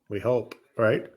We hope, right?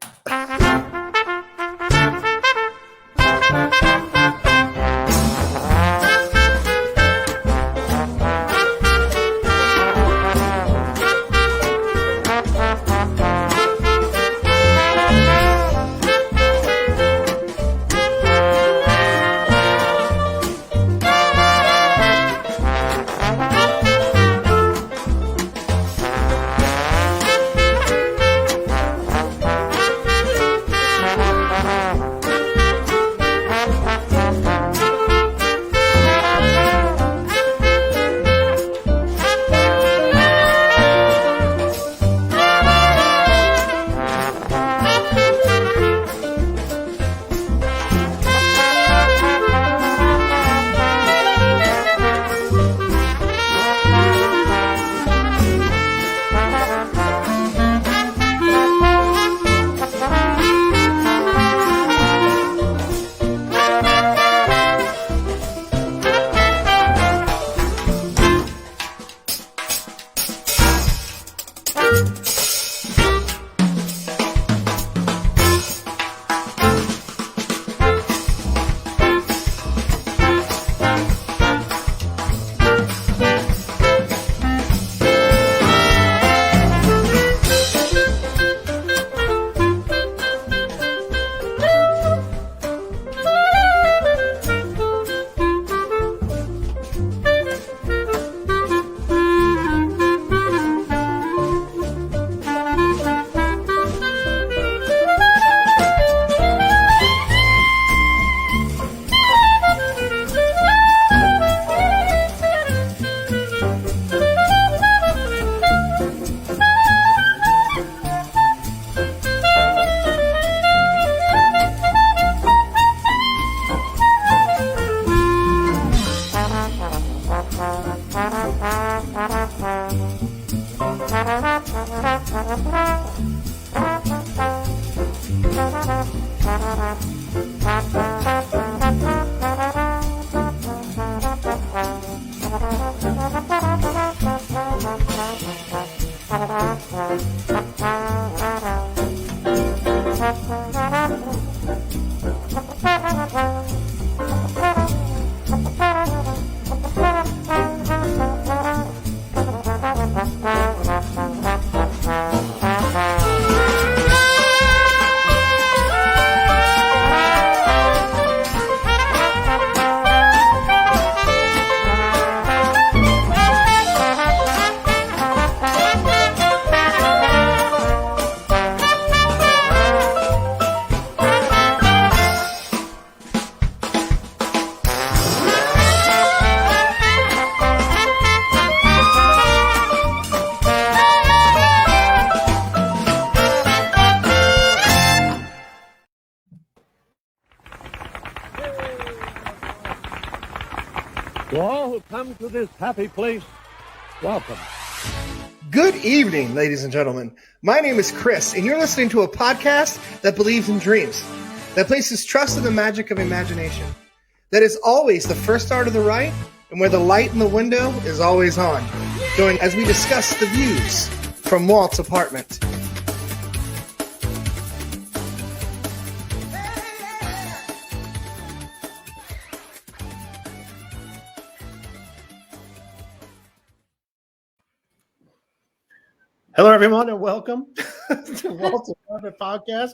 To all who come to this happy place, welcome. Good evening, ladies and gentlemen. My name is Chris, and you're listening to a podcast that believes in dreams, that places trust in the magic of imagination, that is always the first star to the right, and where the light in the window is always on. Join as we discuss the views from Walt's apartment. Hello, everyone, and welcome to Walt's Apartment Podcast.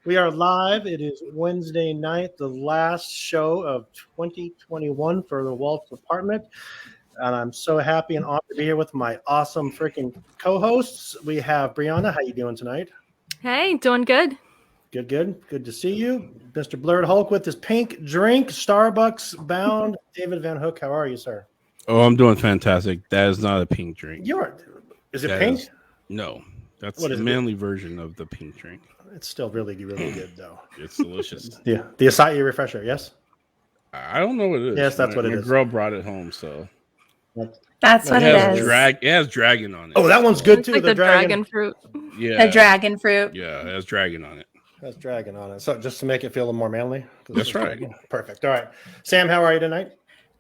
We are live. It is Wednesday night, the last show of 2021 for the Walt's Apartment. And I'm so happy and honored to be here with my awesome freaking co-hosts. We have Brianna. How you doing tonight? Hey, doing good. Good. Good to see you. Mr. Blurred Hulk with his pink drink, Starbucks bound. David Van Hook, how are you, sir? Oh, I'm doing fantastic. That is not a pink drink. Is it That pink? No, that's What the is it? manly version of the pink drink. It's still really good, though. It's delicious. Yeah, the acai refresher, yes? I don't know what it is. Yes, that's what it my is. My girl brought it home, so That's what it it has is. It has dragon on it. Oh, that one's good, It's too. like the dragon fruit. yeah, The dragon fruit. Yeah, it has dragon on it. That's dragon on it. So just to make it feel a little more manly? That's right. Perfect. All right. Sam, how are you tonight?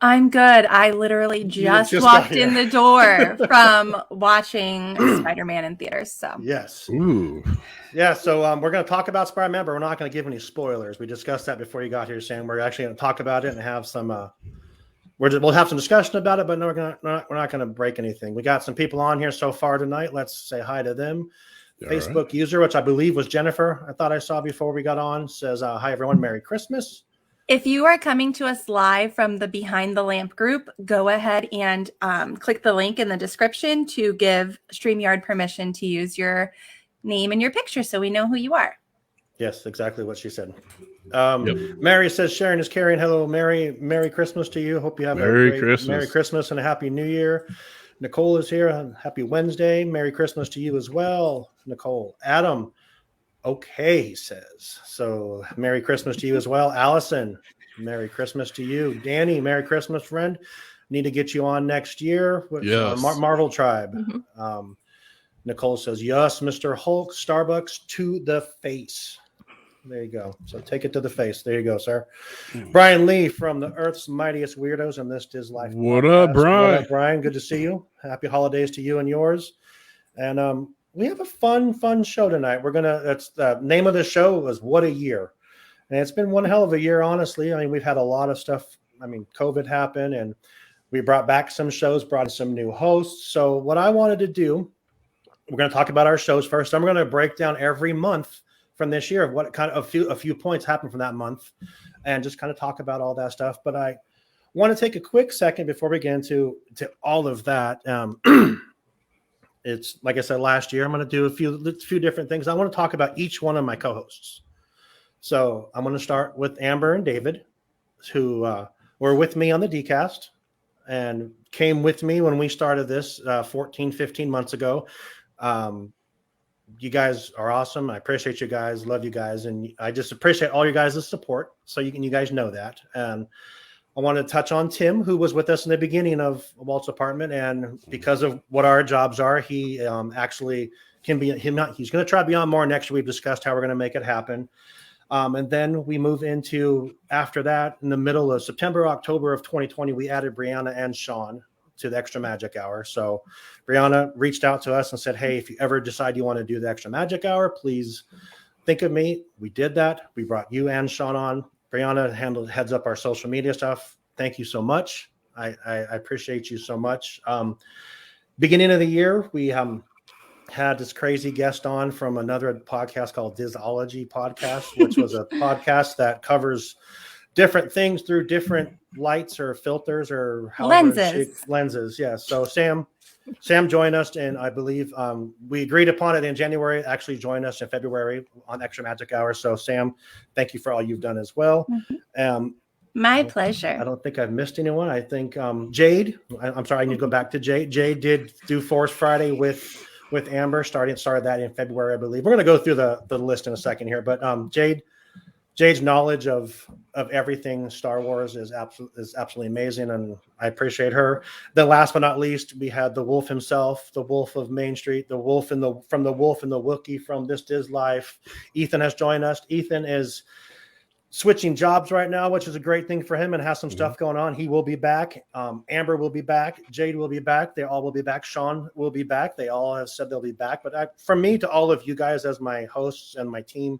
I'm good. I literally just just got walked here. in the door from watching Spider-Man in theaters. So Yes. Ooh. Yeah, so we're going to talk about Spider-Man, but we're not going to give any spoilers. We discussed that before you got here, Sam. We're actually going to talk about it and have some. We'll have some discussion about it, but no, we're not going to break anything. We got some people on here so far tonight. Let's say hi to them. All Facebook right. user, which I believe was Jennifer, I thought I saw before we got on, says, hi, everyone. Merry Christmas. if you are coming to us live from the Behind the Lamp group, go ahead and click the link in the description to give StreamYard permission to use your name and your picture so we know who you are. Yes, exactly what she said. Yep. Mary says, Sharon is carrying. Hello, Mary. Merry Christmas to you. Hope you have Merry a great Christmas. Merry Christmas and a Happy New Year. Nicole is here. Happy Wednesday. Merry Christmas to you as well, Nicole. Adam, okay, he says. So Merry Christmas to you as well. Allison, Merry Christmas to you. Danny, Merry Christmas, friend. Need to get you on next year with Yes. Marvel Tribe. Mhm. Nicole says, yes, Mr. Hulk, Starbucks to the face. There you go. So take it to the face. There you go, sir. Brian Lee from the Earth's Mightiest Weirdos and This Is Life. What podcast. up, Brian? What up, Brian? Good to see you. Happy holidays to you and yours. And we have a fun show tonight. That's the name of the show was What a Year. And it's been one hell of a year, honestly. I mean, we've had a lot of stuff. I mean, COVID happened and we brought back some shows, brought in some new hosts. So what I wanted to do, we're going to talk about our shows first. Then we're going to break down every month from this year of what kind of a few points happened from that month and just kind of talk about all that stuff. But I want to take a quick second before we get into all of that. It's like I said last year, I'm going to do a few different things. I want to talk about each one of my co-hosts. So I'm going to start with Amber and David, who were with me on the DCast and came with me when we started this 15 months ago. You guys are awesome. I appreciate you guys, love you guys, and I just appreciate all you guys' support. So you guys know that. And I want to touch on Tim, who was with us in the beginning of Walt's apartment, and because of what our jobs are, he actually can be. He's going to try to be on more next year. We've discussed how we're going to make it happen. And then we move into, after that, in the middle of September, October of 2020, we added Brianna and Sean to the Extra Magic Hour. So Brianna reached out to us and said, hey, if you ever decide you want to do the Extra Magic Hour, please think of me. We did that. We brought you and Sean on. Brianna heads up our social media stuff. Thank you so much. I appreciate you so much. Beginning of the year, we had this crazy guest on from another podcast called Disology Podcast, which was a podcast that covers different things through different lights or filters or lenses. Yeah. So Sam joined us, and I believe we agreed upon it in January. Actually joined us in February on Extra Magic Hour. So Sam, thank you for all you've done as well. Mm-hmm. My pleasure. I don't think I've missed anyone. I think Jade. I'm sorry, I need to go back to Jade. Jade did do Force Friday with Amber. Started that in February, I believe. We're going to go through the list in a second here, but Jade's knowledge of everything Star Wars is absolutely amazing, and I appreciate her. Then last but not least, we had the Wolf himself, the Wolf of Main Street, the Wolf from the Wolf and the Wookiee from This Is Life. Ethan has joined us. Ethan is switching jobs right now, which is a great thing for him and has some stuff going on. He will be back. Amber will be back. Jade will be back. They all will be back. Sean will be back. They all have said they'll be back. But from me to all of you guys as my hosts and my team,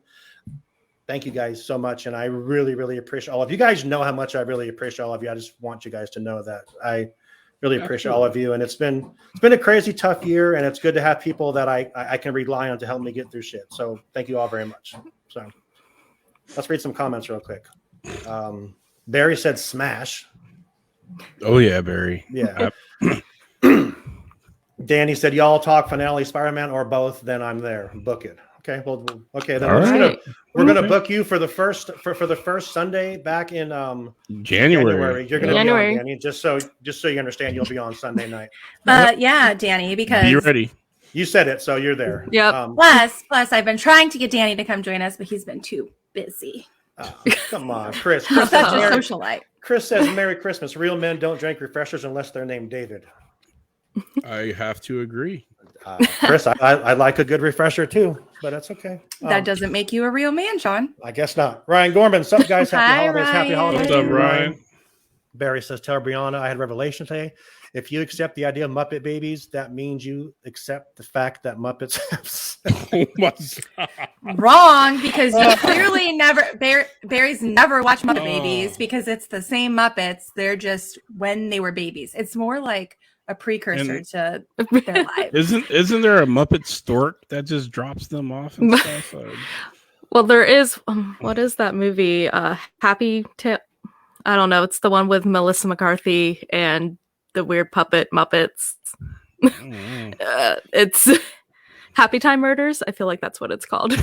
thank you guys so much. And I really, really appreciate all of you. You guys know how much I really appreciate all of you. I just want you guys to know that I really appreciate all of you. And it's been a crazy, tough year. And it's good to have people that I can rely on to help me get through shit. So thank you all very much. So let's read some comments real quick. Barry said smash. Oh, yeah, Barry. Yeah. Danny said, y'all talk finale Spider-Man or both, then I'm there. Book it. Okay. Well, okay. Then we're gonna book you for the first Sunday back in January. You're gonna be on, Danny. Just so you understand, you'll be on Sunday night. Yeah, Danny, because be ready. You said it, so you're there. Yep. Plus, I've been trying to get Danny to come join us, but he's been too busy. Come on, Chris. Such a socialite. Chris says, "Merry Christmas. Real men don't drink refreshers unless they're named David." I have to agree. Chris, I like a good refresher too, but that's okay. That doesn't make you a real man, Sean. I guess not. Ryan Gorman, what's up, guys? Happy holidays. Ryan. Happy holidays. What's up, Ryan? Barry says, tell Brianna I had a revelation today. If you accept the idea of Muppet babies, that means you accept the fact that Muppets have sex. Oh my God. Wrong, because you clearly Barry's never watched Muppet Babies because it's the same Muppets. They're just when they were babies. It's more like a precursor to their lives. Isn't there a Muppet stork that just drops them off and stuff? Well, there is. What is that movie? Happy Tale. I don't know. It's the one with Melissa McCarthy and the weird puppet Muppets. It's Happy Time Murders. I feel like that's what it's called.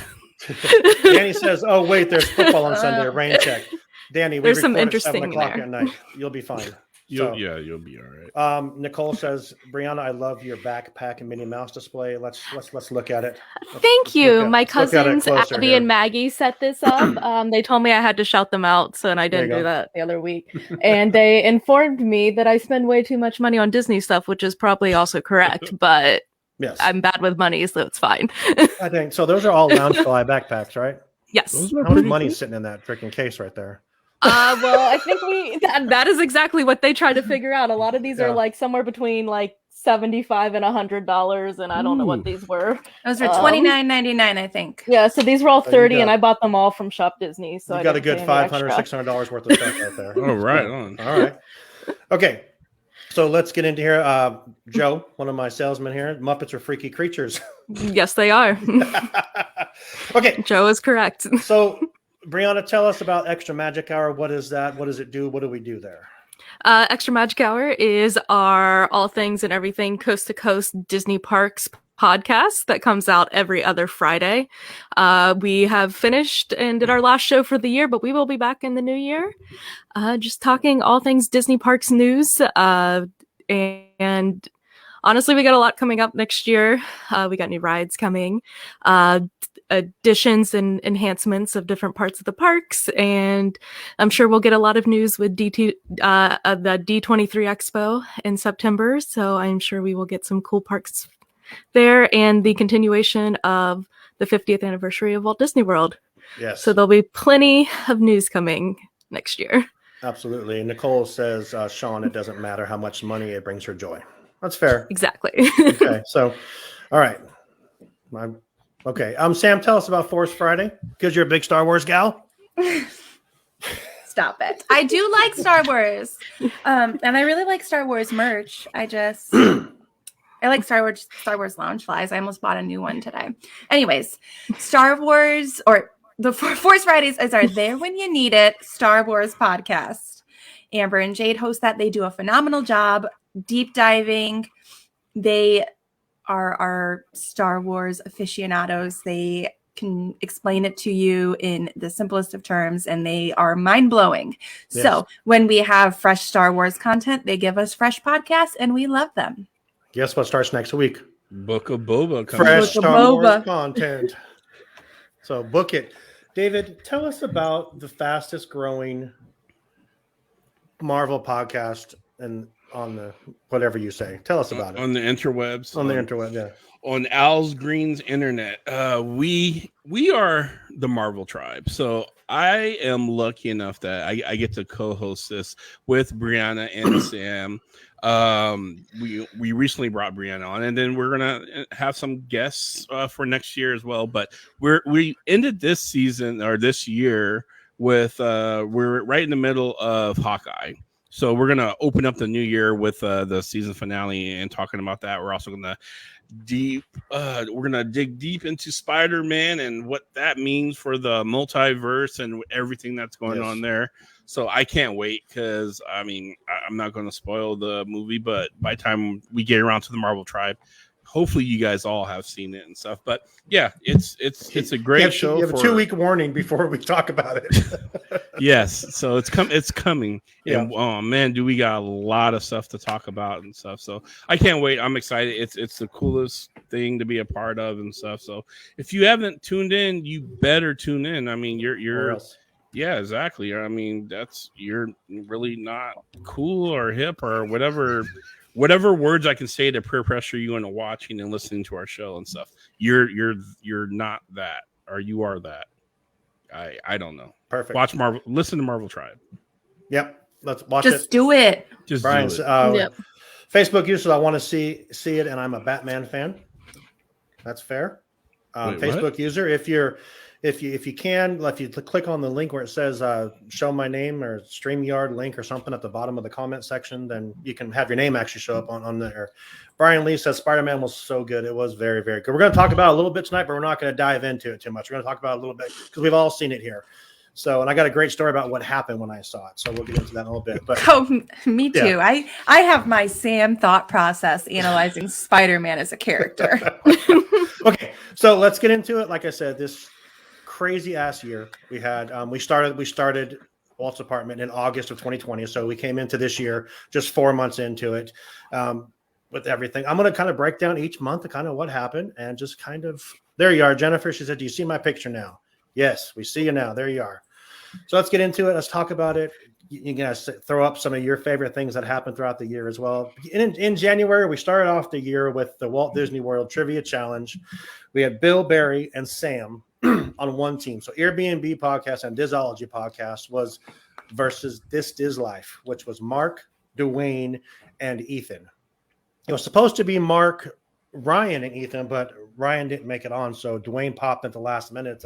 Danny says, "Oh wait, there's football on Sunday. Rain check." Danny, there's some record at interesting 7 o'clock there. at night. You'll be fine. You'll be all right. Nicole says, "Brianna, I love your backpack and Minnie Mouse display. Let's look at it." Thank you. My let's look at it cousins closer Abby here. and Maggie set this up. They told me I had to shout them out, and I didn't There you do go. that the other week. And they informed me that I spend way too much money on Disney stuff, which is probably also correct. But Yes, I'm bad with money, so it's fine. I think so. Those are all Loungefly backpacks, right? Yes. Those are How much pretty money's cool. sitting in that freaking case right there? Well, I think that is exactly what they try to figure out. A lot of these Yeah. are like somewhere between like $75 and $100, and I don't know what these were. Those are $29.99, I think. Yeah, so these were all So you 30, got- and I bought them all from Shop Disney. So You I got a didn't good pay any $500, extra. $600 worth of stuff right there. Oh, right on. All right. Okay. So let's get into here. Joe, one of my salesmen here. Muppets are freaky creatures. Yes, they are. Okay. Joe is correct. So, Brianna, tell us about Extra Magic Hour. What is that? What does it do? What do we do there? Extra Magic Hour is our all things and everything coast to coast Disney parks podcast that comes out every other Friday. We have finished and did our last show for the year, but we will be back in the new year. Just talking all things Disney parks news. And honestly, we got a lot coming up next year. We got new rides coming. Additions and enhancements of different parts of the parks, and I'm sure we'll get a lot of news with the D23 Expo in September. So I'm sure we will get some cool parks there, and the continuation of the 50th anniversary of Walt Disney World. Yes. So there'll be plenty of news coming next year. Absolutely. And Nicole says, Sean, it doesn't matter how much money, it brings her joy. That's fair. Exactly. Okay. So, all right. Okay. Sam, tell us about Force Friday because you're a big Star Wars gal. Stop it. I do like Star Wars. And I really like Star Wars merch. I like Star Wars Loungeflies. I almost bought a new one today. Anyways, Star Wars or the Force Fridays are there when you need it. Star Wars podcast. Amber and Jade host that. They do a phenomenal job deep diving. They are our Star Wars aficionados. They can explain it to you in the simplest of terms, and they are mind-blowing. Yes. So when we have fresh Star Wars content, they give us fresh podcasts, and we love them. Guess what starts next week? Book of Boba coming. Fresh Book of Star Wars Boba. content. So book it. David, tell us about the fastest growing Marvel podcast and on the whatever you say. Tell us about it. On the interwebs. On the interweb, yeah. On Al's Green's internet. We are the Marvel tribe. So I am lucky enough that I get to co-host this with Brianna and Sam. We recently brought Brianna on, and then we're gonna have some guests for next year as well. But we ended this season or this year with we're right in the middle of Hawkeye. So we're gonna open up the new year with the season finale and talking about that. We're also gonna we're gonna dig deep into Spider-Man and what that means for the multiverse and everything that's going on there. So I can't wait because I'm not going to spoil the movie, but by the time we get around to the Marvel tribe, hopefully you guys all have seen it and stuff. But yeah, it's a great show. You have a 2-week warning before we talk about it. Yes, so it's coming. Yeah. And oh man, do we got a lot of stuff to talk about and stuff. So I can't wait. I'm excited. It's the coolest thing to be a part of and stuff. So if you haven't tuned in, you better tune in. I mean, Or you're else. yeah, exactly. I mean, you're really not cool or hip or whatever words I can say to peer pressure you into watching and listening to our show and stuff. You're not that, or you are that. I don't know. Perfect. Watch Marvel. Listen to Marvel Tribe. Yep. let's watch Just it. do it. Just Brian's do it. Yep. Facebook users, I want to see it, and I'm a Batman fan. That's fair. Wait, Facebook what? user, if you click on the link where it says show my name or StreamYard link or something at the bottom of the comment section, then you can have your name actually show up on there. Brian Lee says Spider-Man was so good. It was very, very good. We're going to talk about it a little bit tonight, but we're not going to dive into it too much. We're going to talk about it a little bit because we've all seen it here. So, and I got a great story about what happened when I saw it. So we'll get into that in a little bit. But Oh, me too. Yeah. I have my Sam thought process analyzing Spider-Man as a character. okay, so let's get into it. Like I said, this crazy ass year we had. We started Walt's Apartment in August of 2020. So we came into this year just 4 months into it with everything. I'm going to kind of break down each month and kind of what happened and just kind of, there you are, Jennifer. She said, do you see my picture now? Yes, we see you now. There you are. So let's get into it. Let's talk about it. You guys throw up some of your favorite things that happened throughout the year as well. In January, we started off the year with the Walt Disney World Trivia Challenge. We had Bill, Barry, and Sam on one team. So Airbnb podcast and Disology podcast was versus This Diz Life, which was Mark, Dwayne, and Ethan. It was supposed to be Mark, Ryan, and Ethan, but Ryan didn't make it on. So Dwayne popped at the last minute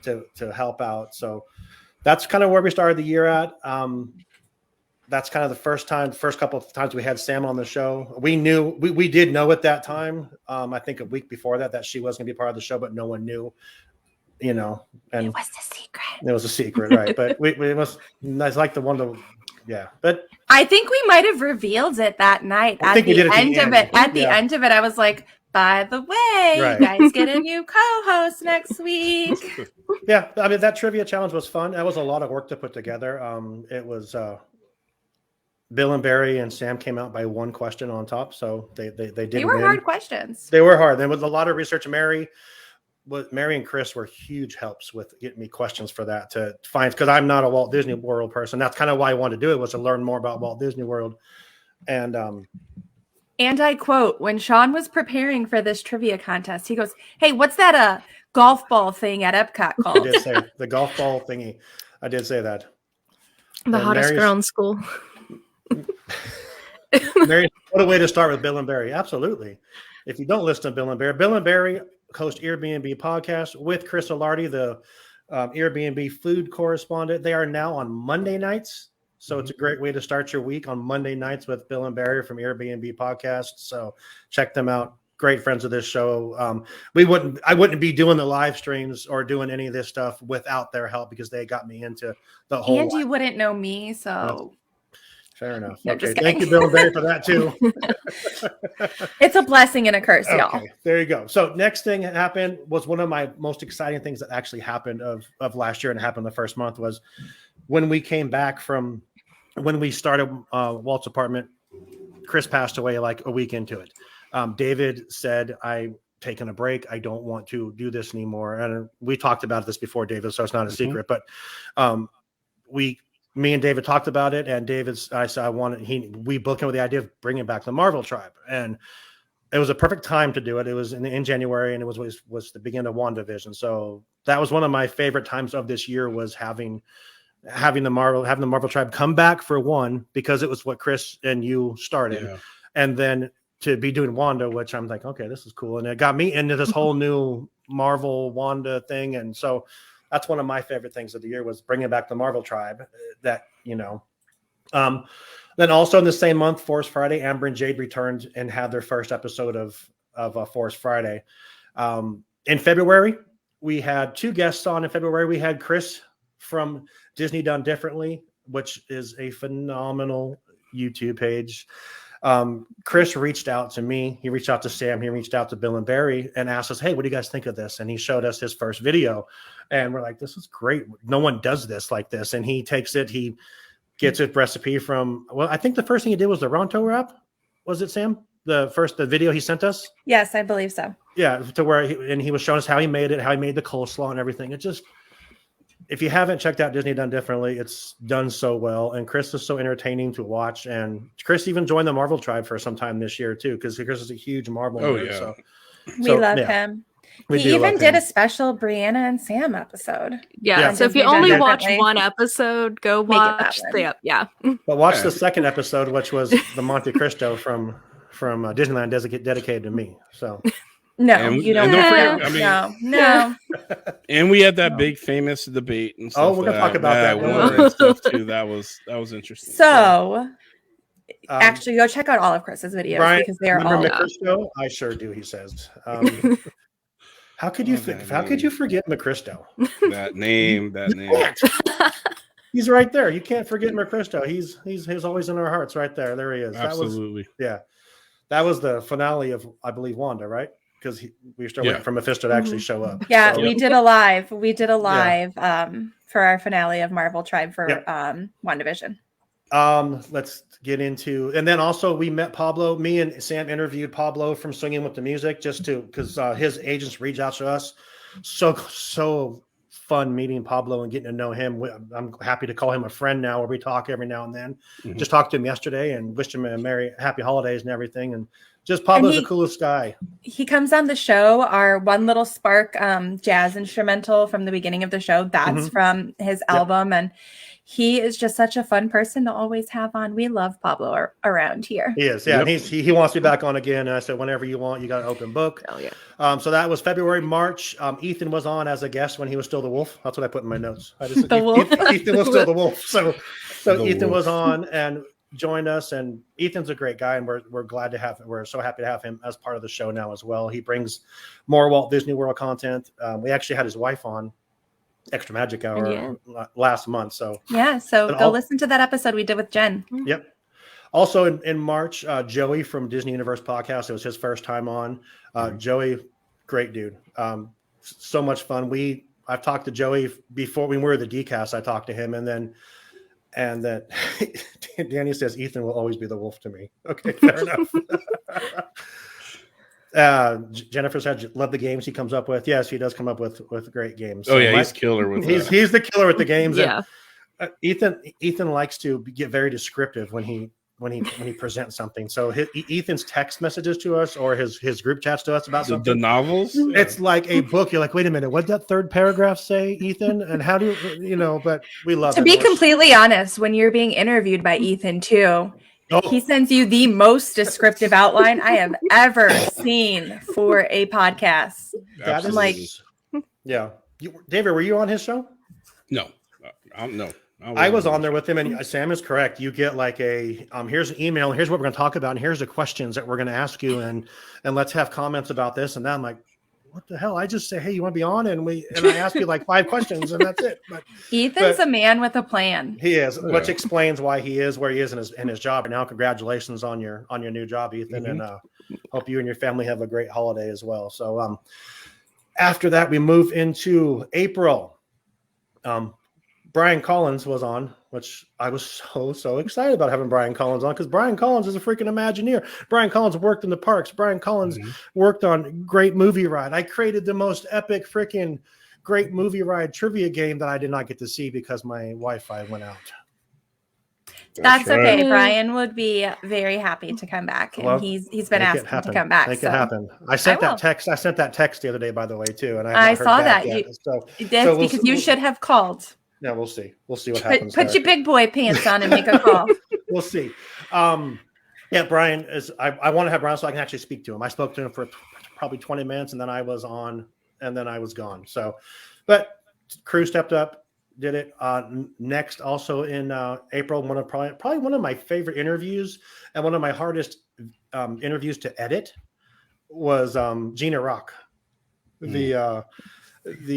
to help out. So that's kind of where we started the year at. That's kind of the first couple of times we had Sam on the show. We did know at that time, I think a week before that she was going to be part of the show, but no one knew, and It was the secret. it was a secret, right? But it's like the one to, yeah. But I think we might have revealed it that night. I At think we the did at the end of end. it. At the Yeah. end of it, I was like, by the way, Right. you guys get a new co-host next week. yeah, I mean, that trivia challenge was fun. That was a lot of work to put together. It was Bill and Barry and Sam came out by one question on top, so they did. They were win. hard questions. They were hard. There was a lot of research. Mary and Chris were huge helps with getting me questions for that to find, because I'm not a Walt Disney World person. That's kind of why I wanted to do it, was to learn more about Walt Disney World. And I quote, when Sean was preparing for this trivia contest, he goes, "Hey, what's that golf ball thing at Epcot I called?" did say the golf ball thingy. I did say that. The And hottest Mary's- girl in school. Mary, what a way to start with Bill and Barry. Absolutely. If you don't listen to Bill and Barry host Airbnb podcast with Chris Alardi, the Airbnb food correspondent. They are now on Monday nights. So it's a great way to start your week on Monday nights with Bill and Barry from Airbnb podcast. So check them out. Great friends of this show. I wouldn't be doing the live streams or doing any of this stuff without their help, because they got me into the whole. And you wouldn't know me, so Fair enough. No, Okay. just Thank you, kidding. Bill and Barry, for that too. it's a blessing and a curse, y'all. Okay, there you go. So next thing that happened was one of my most exciting things that actually happened of last year, and it happened the first month, was when we came back from when we started Walt's Apartment. Chris passed away like a week into it. David said, "I'm taking a break. I don't want to do this anymore." And we talked about this before, David, so it's not a secret. But me and David talked about it, and I said, we both came with the idea of bringing back the Marvel Tribe, and it was a perfect time to do it. It was in January, and it was the beginning of WandaVision. So that was one of my favorite times of this year, was having the Marvel Tribe come back, for one, because it was what Chris and you started, and then to be doing Wanda, which I'm like, okay, this is cool, and it got me into this whole new Marvel Wanda thing, and so. That's one of my favorite things of the year, was bringing back the Marvel Tribe. Then also in the same month, Force Friday, Amber and Jade returned and had their first episode of Force Friday. In February, we had two guests on. In February, we had Chris from Disney Done Differently, which is a phenomenal YouTube page. Chris reached out to me. He reached out to Sam. He reached out to Bill and Barry and asked us, "Hey, what do you guys think of this?" And he showed us his first video, and we're like, "This is great. No one does this like this." And he takes it. He gets a recipe from. Well, I think the first thing he did was the Ronto wrap. Was it, Sam? The video he sent us. Yes, I believe so. Yeah, to where he was showing us how he made it, how he made the coleslaw and everything. It just. If you haven't checked out Disney Done Differently, it's done so well. And Chris is so entertaining to watch. And Chris even joined the Marvel Tribe for some time this year, too, because Chris is a huge Marvel nerd. Yeah. So We love him. We He do even love did him. a special Brianna and Sam episode. Yeah. Yeah. So if you Disney only done watch differently. one episode, go Make it that watch one. yeah. But watch Yeah. the second episode, which was the Monte Cristo from Disneyland dedicated to me. So No, And- you don't. and don't have forget, to. I mean- no. And we had that big famous debate and stuff. Oh, we're gonna talk about that. Don't war worry. and stuff too. That was interesting. So um, actually, go check out all of Chris's videos Brian, because they are remember all. McCristo? I sure do. He says. How could you Oh, that how could you forget McCristo? that name. He's right there. You can't forget McCristo. He's always in our hearts. Right there. There he is. Absolutely. That was the finale of, I believe, Wanda, right? Because we were still waiting for Mephisto to actually show up. Yeah, So- we did a live. For our finale of Marvel Tribe for Yep. WandaVision. Let's get into, and then also we met Pablo. Me and Sam interviewed Pablo from Swinging with the Music because his agents reached out to us. So fun meeting Pablo and getting to know him. I'm happy to call him a friend now, where we talk every now and then. Mhm. Just talked to him yesterday and wished him a happy holidays and everything. And just Pablo's the coolest guy. He comes on the show. Our One Little Spark jazz instrumental from the beginning of the show. That's from his album, and he is just such a fun person to always have on. We love Pablo around here. He is, yeah. Yep. And he wants me back on again. And I said, whenever you want, you got an open book. Oh yeah. So that was February, March. Ethan was on as a guest when he was still the wolf. That's what I put in my notes. The wolf? Ethan was still the wolf. So The Ethan wolf. was on and joined us. And Ethan's a great guy, and we're glad to have. We're so happy to have him as part of the show now as well. He brings more Walt Disney World content. We actually had his wife on Extra Magic Hour last month. So Yeah, so And go all- listen to that episode we did with Jen. yep. Also in March, Joey from Disney Universe Podcast. It was his first time on. Joey, great dude. So much fun. I've talked to Joey before when we were the DCast. I talked to him, and then Danny says Ethan will always be the wolf to me. Okay, fair enough. Jennifer said, "Love the games he comes up with." Yes, he does come up with great games. Oh So yeah, he's killer with that. he's the killer with the games. Yeah. And, Ethan likes to get very descriptive when he presents something. So Ethan's text messages to us or his group chats to us about the something. novels. It's like a book. You're like, wait a minute, what did that third paragraph say, Ethan? And how do you know? But we love To it. be completely honest, when you're being interviewed by Ethan too, he sends you the most descriptive outline I have ever seen for a podcast. That is like- yeah. David, were you on his show? no, no. I was on there with him, and Sam is correct. You get like a here's an email, and here's what we're going to talk about, and here's the questions that we're going to ask you, and let's have comments about this and that. I'm like, what the hell? I just say, hey, you want to be on, and I ask you like 5 questions, and that's it. But Ethan's a man with a plan. he is, which Yeah. explains why he is where he is in his job. And now, congratulations on your new job, Ethan, and hope you and your family have a great holiday as well. So after that, we move into April. Brian Collins was on, which I was so excited about having Brian Collins on because Brian Collins is a freaking Imagineer. Brian Collins worked in the parks. Brian Collins worked on Great Movie Ride. I created the most epic freaking Great Movie Ride trivia game that I did not get to see because my Wi-Fi went out. That's right. okay. Brian would be very happy to come back, and Well, he's been Make it asking happen. to come back. Make so it happen. I sent will. that text. I sent that text the other day, by the way, too, and I I haven't heard saw back that. yet. So that's we'll because see- you should have called. yeah, we'll see. We'll see what Put, happens. put there. your big boy pants on and make a call. We'll see. Yeah, Brian is. I want to have Brian so I can actually speak to him. I spoke to him for probably 20 minutes, and then I was on, and then I was gone. So, but crew stepped up, did it. Next, also in April, probably one of my favorite interviews and one of my hardest interviews to edit was Gina Rock, the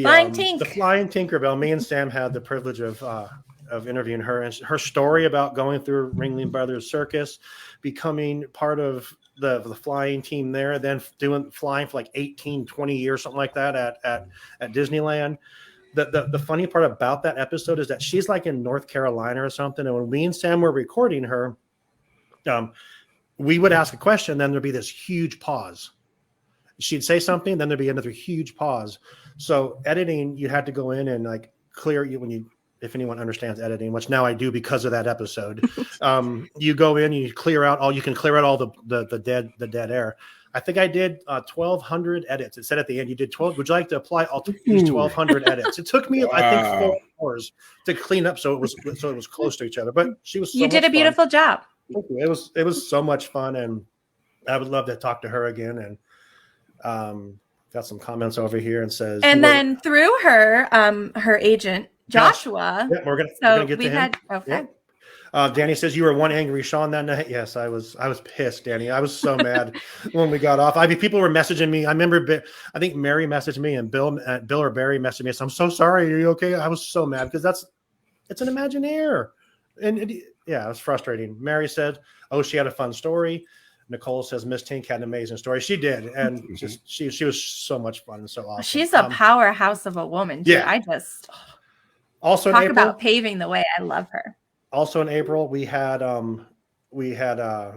Flying Tink. the Flying Tinkerbell. Me and Sam had the privilege of interviewing her and her story about going through Ringling Brothers Circus, becoming part of the flying team there, then flying for like 18, 20 years, something like that at Disneyland. The funny part about that episode is that she's like in North Carolina or something. And when me and Sam were recording her, we would ask a question, then there'd be this huge pause. She'd say something, then there'd be another huge pause. So editing, you had to go in and like clear if anyone understands editing, which now I do because of that episode. You go in, you can clear out all the dead air. I think I did 1,200 edits. It said at the end, you did 12. Would you like to apply all these 1,200 edits? It took me, I think, 4 hours to clean up so it was close to each other. But she was. You did a beautiful job. Thank you. It was so much fun, and I would love to talk to her again. And got some comments over here and says, and then through her, her agent Joshua. Yeah, we're gonna get to him. Okay. Yeah. Danny says you were one angry Sean that night. Yes, I was pissed, Danny. I was so mad when we got off. I mean, people were messaging me. I remember, I think Mary messaged me and Bill or Barry messaged me. So I'm so sorry. Are you okay? I was so mad because it's an Imagineer, and it was frustrating. Mary said, "Oh, she had a fun story." Nicole says Miss Tink had an amazing story. She did, and just she was so much fun and so awesome. She's a powerhouse of a woman. Too. Yeah, I just also talk about paving the way. I love her. Also in April, we had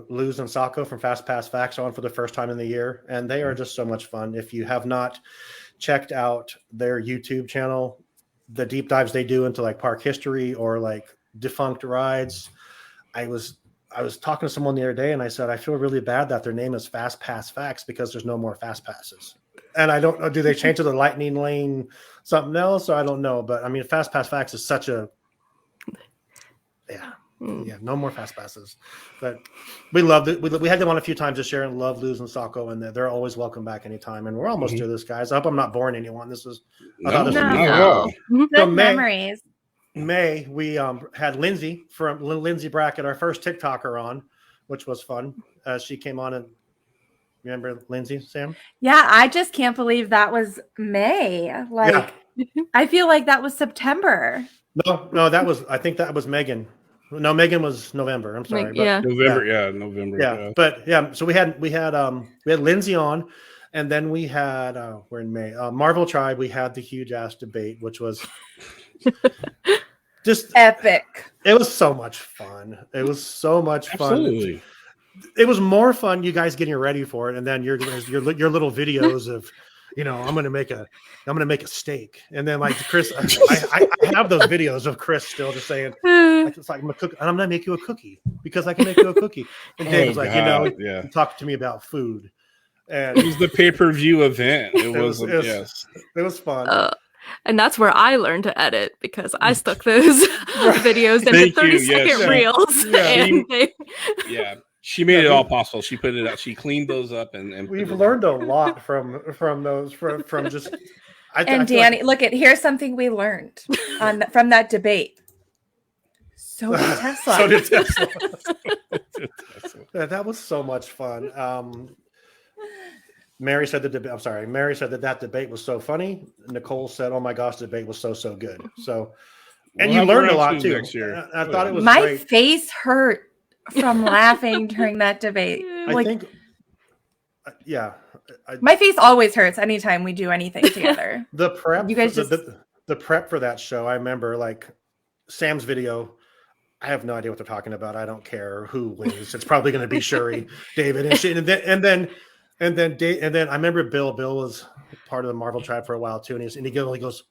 Luz and Sako from Fast Pass Facts on for the first time in the year, and they are just so much fun. If you have not checked out their YouTube channel, the deep dives they do into like park history or like defunct rides, I was talking to someone the other day, and I said I feel really bad that their name is Fast Pass Facts because there's no more Fast Passes. And I don't know, do they change to the Lightning Lane something else? Or I don't know, but I mean, Fast Pass Facts is such a no more Fast Passes. But we loved it. We had them on a few times this year and love Luz and Sako, and they're always welcome back anytime. And we're almost through this, guys. I hope I'm not boring anyone. Good memories. May we had Lindsay from Lindsay Brackett, our first TikToker on, which was fun. She came on and remember Lindsay, Sam? Yeah, I just can't believe that was May. I feel like that was September. No, I think that was Megan. No, Megan was November. I'm sorry. November. Yeah. But yeah, so we had Lindsay on, and then we had we're in May. Marvel Tribe, we had the huge ass debate, which was just epic. It was so much fun. It was so much fun. Absolutely. It was more fun you guys getting ready for it, and then your little videos of, I'm gonna make a steak, and then like Chris, I have those videos of Chris still just saying, it's like I'm gonna make you a cookie because I can make you a cookie. And Dave was like, talk to me about food. And it was the pay-per-view event. It was fun. And that's where I learned to edit because I stuck those videos into 30-second reels. She made it all possible. She put it out. She cleaned those up, and we've learned a lot from those from just. Danny, look at here's something we learned from that debate. So did Tesla. So did Tesla. That was so much fun. Mary said that debate was so funny. Nicole said, "Oh my gosh, the debate was so good." So, and you learned a lot too. Next year. I thought it was my great. face hurt from laughing during that debate. I think, my face always hurts anytime we do anything together. The prep, you guys the prep for that show. I remember like Sam's video. I have no idea what they're talking about. I don't care who wins. It's probably going to be Shuri, David, and then I remember Bill. Bill was part of the Marvel Tribe for a while too, and he goes,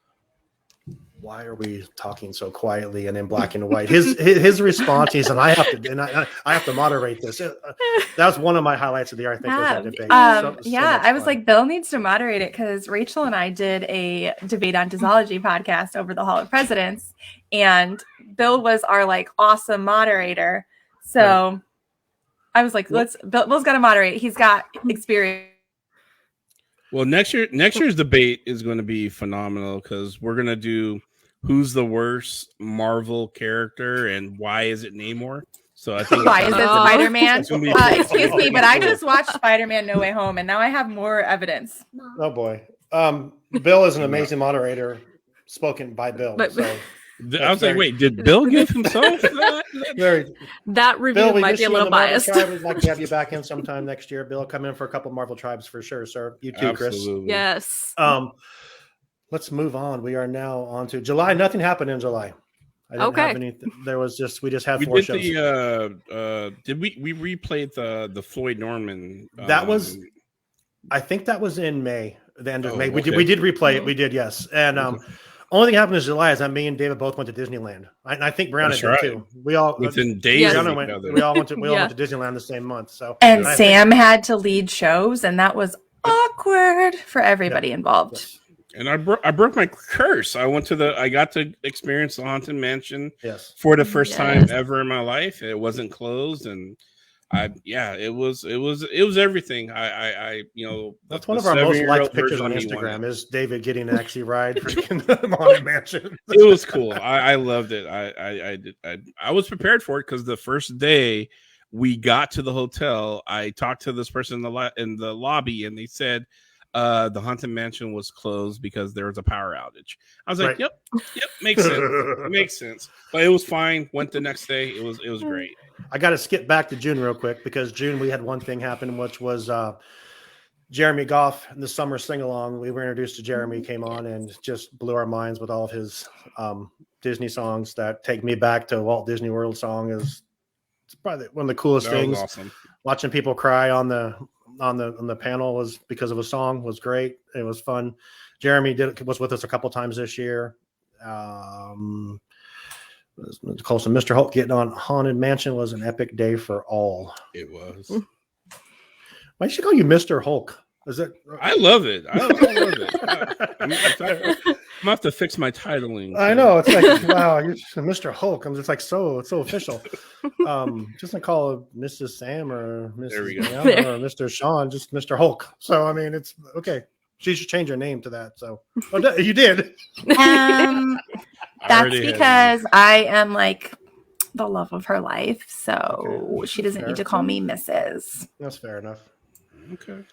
"Why are we talking so quietly and in black and white?" His response is, and I have to moderate this. That was one of my highlights of the year. I think was that debate. I was like, Bill needs to moderate it because Rachel and I did a debate on Disology podcast over the Hall of Presidents, and Bill was our like awesome moderator. So. Right. I was like, Bill's got to moderate. He's got experience. Well, next year's debate is going to be phenomenal because we're going to do who's the worst Marvel character and why is it Namor? So I think why is it Spider-Man? Excuse me, but I just watched Spider-Man No Way Home and now I have more evidence. Oh boy. Bill is an amazing moderator spoken by Bill. I was like, wait, did Bill give himself that? That review Bill, might be a little biased. We'd like to have you back in sometime next year. Bill, come in for a couple Marvel Tribes for sure, sir. You too, Absolutely. Chris. Yes. Let's move on. We are now on to July. Nothing happened in July. I didn't have anything. We just had 4 shows. Did we replayed the Floyd Norman? That was, I think that was in May, the end of May. We did replay it. We did, yes. And Only thing happened in July is that me and David both went to Disneyland. I think Brianna That's did right. too. We all Within days Yes. of Brianna each went, other. we all went to Yeah. Disneyland the same month. So And I think- Sam had to lead shows, and that was awkward for everybody involved. yes, And I broke my curse. I got to experience the Haunted Mansion yes. for the first time Yes. ever in my life. It wasn't closed, and it was everything. I That's one of our most liked pictures on Instagram is David getting to actually ride freaking the Haunted Mansion. It was cool. I loved it. I was prepared for it because the first day we got to the hotel, I talked to this person in the lobby, and they said the Haunted Mansion was closed because there was a power outage. I was like, Right. yep, makes sense. Makes sense. But it was fine. Went the next day. It was great. I got to skip back to June real quick because June we had one thing happen, which was Jeremy Goff in the summer sing along. We were introduced to Jeremy, came on and just blew our minds with all of his Disney songs. That Take Me Back to Walt Disney World song is it's probably one of the coolest That was things. awesome. Watching people cry on the panel was because of a song was great. It was fun. Jeremy was with us a couple times this year. Close to Mr. Hulk getting on Haunted Mansion was an epic day for all. It was. Why should I call you Mr. Hulk? Is it? I love it. I love it. I'm gonna have to fix my titling. I know it's like wow, you're just Mr. Hulk. I'm just like it's so official. Just to call it Mrs. Sam or There we Mrs. go. Brianna or Mr. Sean, just Mr. Hulk. So I mean, it's okay. She should change her name to that. So you did. I That's already had because I am like the love of her life, so Okay. she doesn't Fair. need to call me Mrs. That's fair enough. it. Okay.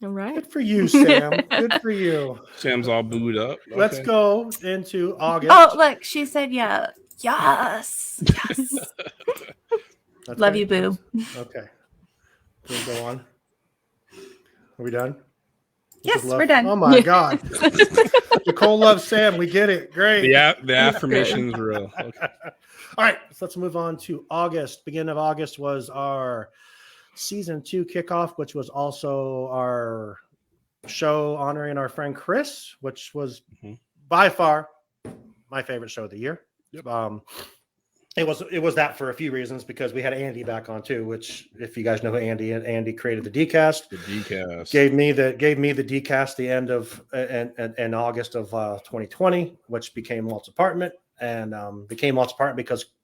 All right. Good for you, Sam. Good for you. Sam's all booed up. Let's Okay. go into August. Oh, look, she said, "Yeah, yes, yes." That's Love great. you, boo. Okay. Can we go on? Are we done? Yes, Love- we're done. Oh my God. Nicole loves Sam. We get it. Great. The affirmation's real. Okay. All right. So let's move on to August. Beginning of August was our season 2 kickoff, which was also our show honoring our friend Chris, which was by far my favorite show of the year. Yep. It was that for a few reasons because we had Andy back on too, which if you guys know who Andy created the DCast. The decast. Gave me the DCast the end of in August of 2020, which became Walt's Apartment and became Walt's Apartment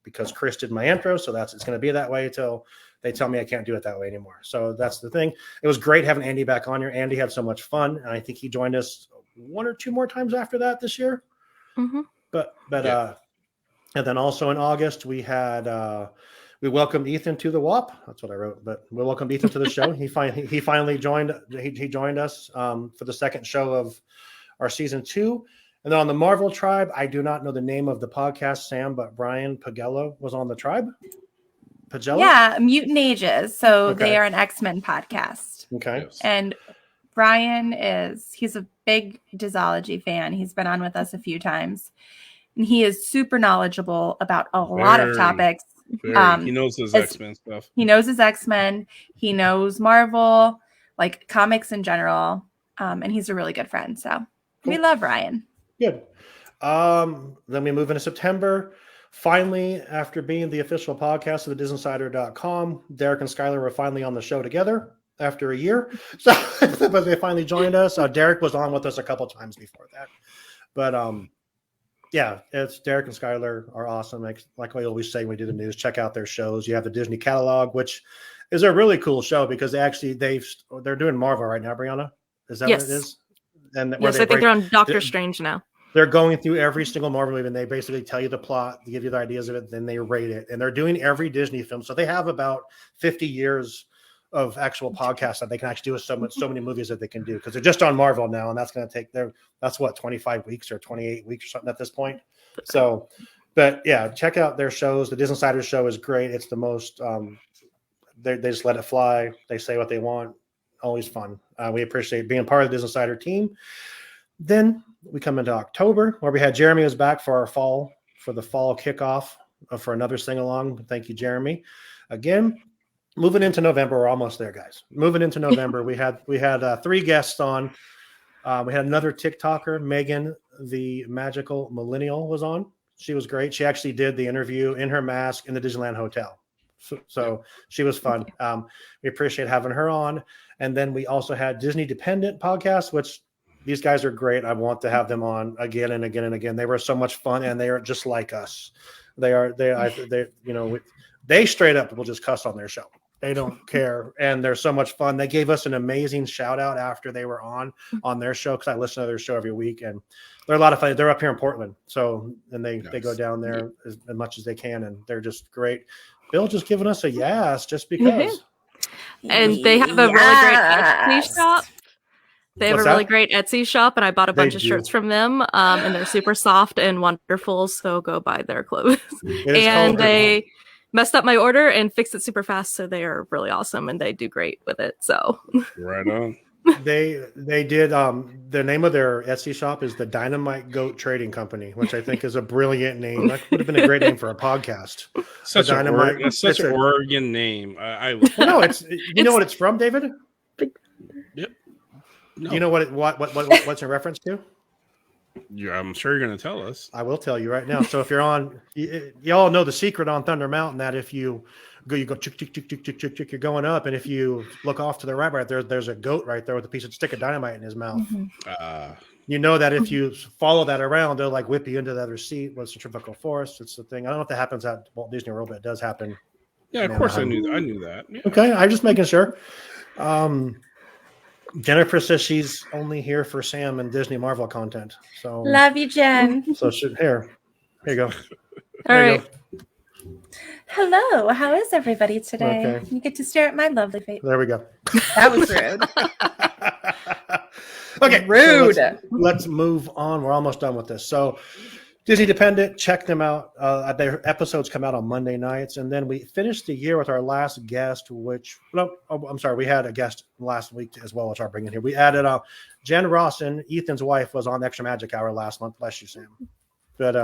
because Chris did my intro. So it's going to be that way until they tell me I can't do it that way anymore. So that's the thing. It was great having Andy back on here. Andy had so much fun, and I think he joined us 1 or 2 more times after that this year. Mm-hmm. But Yeah. And then also in August we had we welcomed Ethan to the WAP. That's what I wrote. But we welcomed Ethan to the show. He finally joined. He joined us for the second show of our season 2. And then on the Marvel Tribe, I do not know the name of the podcast, Sam, but Brian Pagello was on the tribe. Pagello. Yeah, Mutant Ages. So Okay. they are an X-Men podcast. Okay. Yes. And Brian he's a big Disology fan. He's been on with us a few times. And he is super knowledgeable about a lot of Very. topics. Very. He knows his it's- X-Men stuff. He knows his X-Men. He knows Marvel, like comics in general. And he's a really good friend. So we Cool. love Ryan. Good. Then we move into September. Finally, after being the official podcast of the DisInsider.com, Derek and Skylar were finally on the show together after a year. So, but they finally joined us. Derek was on with us a couple times before that. But yeah, it's Derek and Skylar are awesome. Like I always say when we do the news, check out their shows. You have the Disney catalog, which is a really cool show because they're doing Marvel right now, Brianna. Is that Yes. what it is? And where Yes, they I think break- they're on Doctor the- Strange now. they're going through every single Marvel movie and they basically tell you the plot, they give you the ideas of it, then they rate it. And they're doing every Disney film. So they have about 50 years of actual podcasts that they can actually do with so many movies that they can do because they're just on Marvel now. And that's going to take that's what, 25 weeks or 28 weeks or something at this point. So, but yeah, check out their shows. The Disney Insider show is great. It's the most, they just let it fly. They say what they want. Always fun. We appreciate being part of the Disney Insider team. Then we come into October where we had Jeremy was back for the fall kickoff for another sing along. Thank you, Jeremy. Again, moving into November, we're almost there, guys. Moving into November, we had 3 guests on. We had another TikToker, Megan the Magical Millennial was on. She was great. She actually did the interview in her mask in the Disneyland Hotel. So she was fun. We appreciate having her on. And then we also had Disney Dependent podcast, which these guys are great. I want to have them on again and again and again. They were so much fun, and they are just like us. They straight up will just cuss on their show. They don't care, and they're so much fun. They gave us an amazing shout out after they were on their show, because I listen to their show every week, and they're a lot of fun. They're up here in Portland, they go down there as much as they can, and they're just great. Bill just giving us a yes just because. And they have a really great Etsy shop. They have What's a really that? great Etsy shop, and I bought a bunch of do. shirts from them. And they're super soft and wonderful, so go buy their clothes. It is And called- they messed up my order and fixed it super fast, so they are really awesome, and they do great with it. So Right on. They did the name of their Etsy shop is the Dynamite Goat Trading Company, which I think is a brilliant name. That would have been a great name for a podcast. Such an Dynamite- Oregon, such it's an a- Oregon name. I Well, no, you know what it's from, David? no. You know what's in reference to? Yeah, I'm sure you're going to tell us. I will tell you right now. So if you're on, you all know the secret on Thunder Mountain, that if you go chick, chick, chick, chick, chick, chick, chick, you're going up, and if you look off to the right there's a goat right there with a stick of dynamite in his mouth. You know that if you follow that around, they'll like whip you into the other seat with centrifugal force. It's the thing. I don't know if that happens at Walt Disney World, but it does happen. Yeah, of course I knew that. Yeah. Okay, I'm just making sure. Jennifer says she's only here for Sam and Disney Marvel content. So Love you, Jen. So here you go. all There you right. go. Hello. How is everybody today? Okay. You get to stare at my lovely face. There we go. That was rude. Okay, Rude. so let's move on. We're almost done with this. So Disney Dependent, check them out. Their episodes come out on Monday nights. And then we finished the year with our last guest, we had a guest last week as well, which I'll bring in here. We added Jen Rawson, Ethan's wife, was on Extra Magic Hour last month. Bless you, Sam. But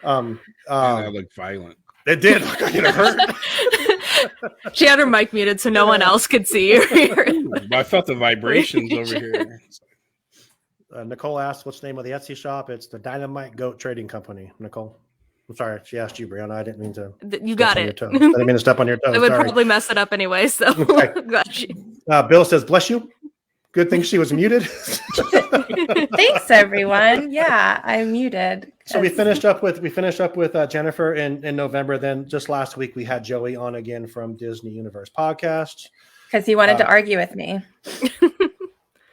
I look violent. it did. It hurt. She had her mic muted, so no one else could see her. I felt the vibrations over here. Nicole asked, what's the name of the Etsy shop? It's the Dynamite Goat Trading Company. Nicole, I'm sorry. She asked you, Brianna. I didn't mean to. You step got on your it. toes. I didn't mean to step on your toes. I would Sorry. probably mess it up anyway, so Okay. glad she. Bill says, bless you. Good thing she was muted. Thanks, everyone. Yeah, I'm muted. So we finished up with Jennifer in November. Then just last week we had Joey on again from Disney Universe Podcast. Because he wanted to argue with me.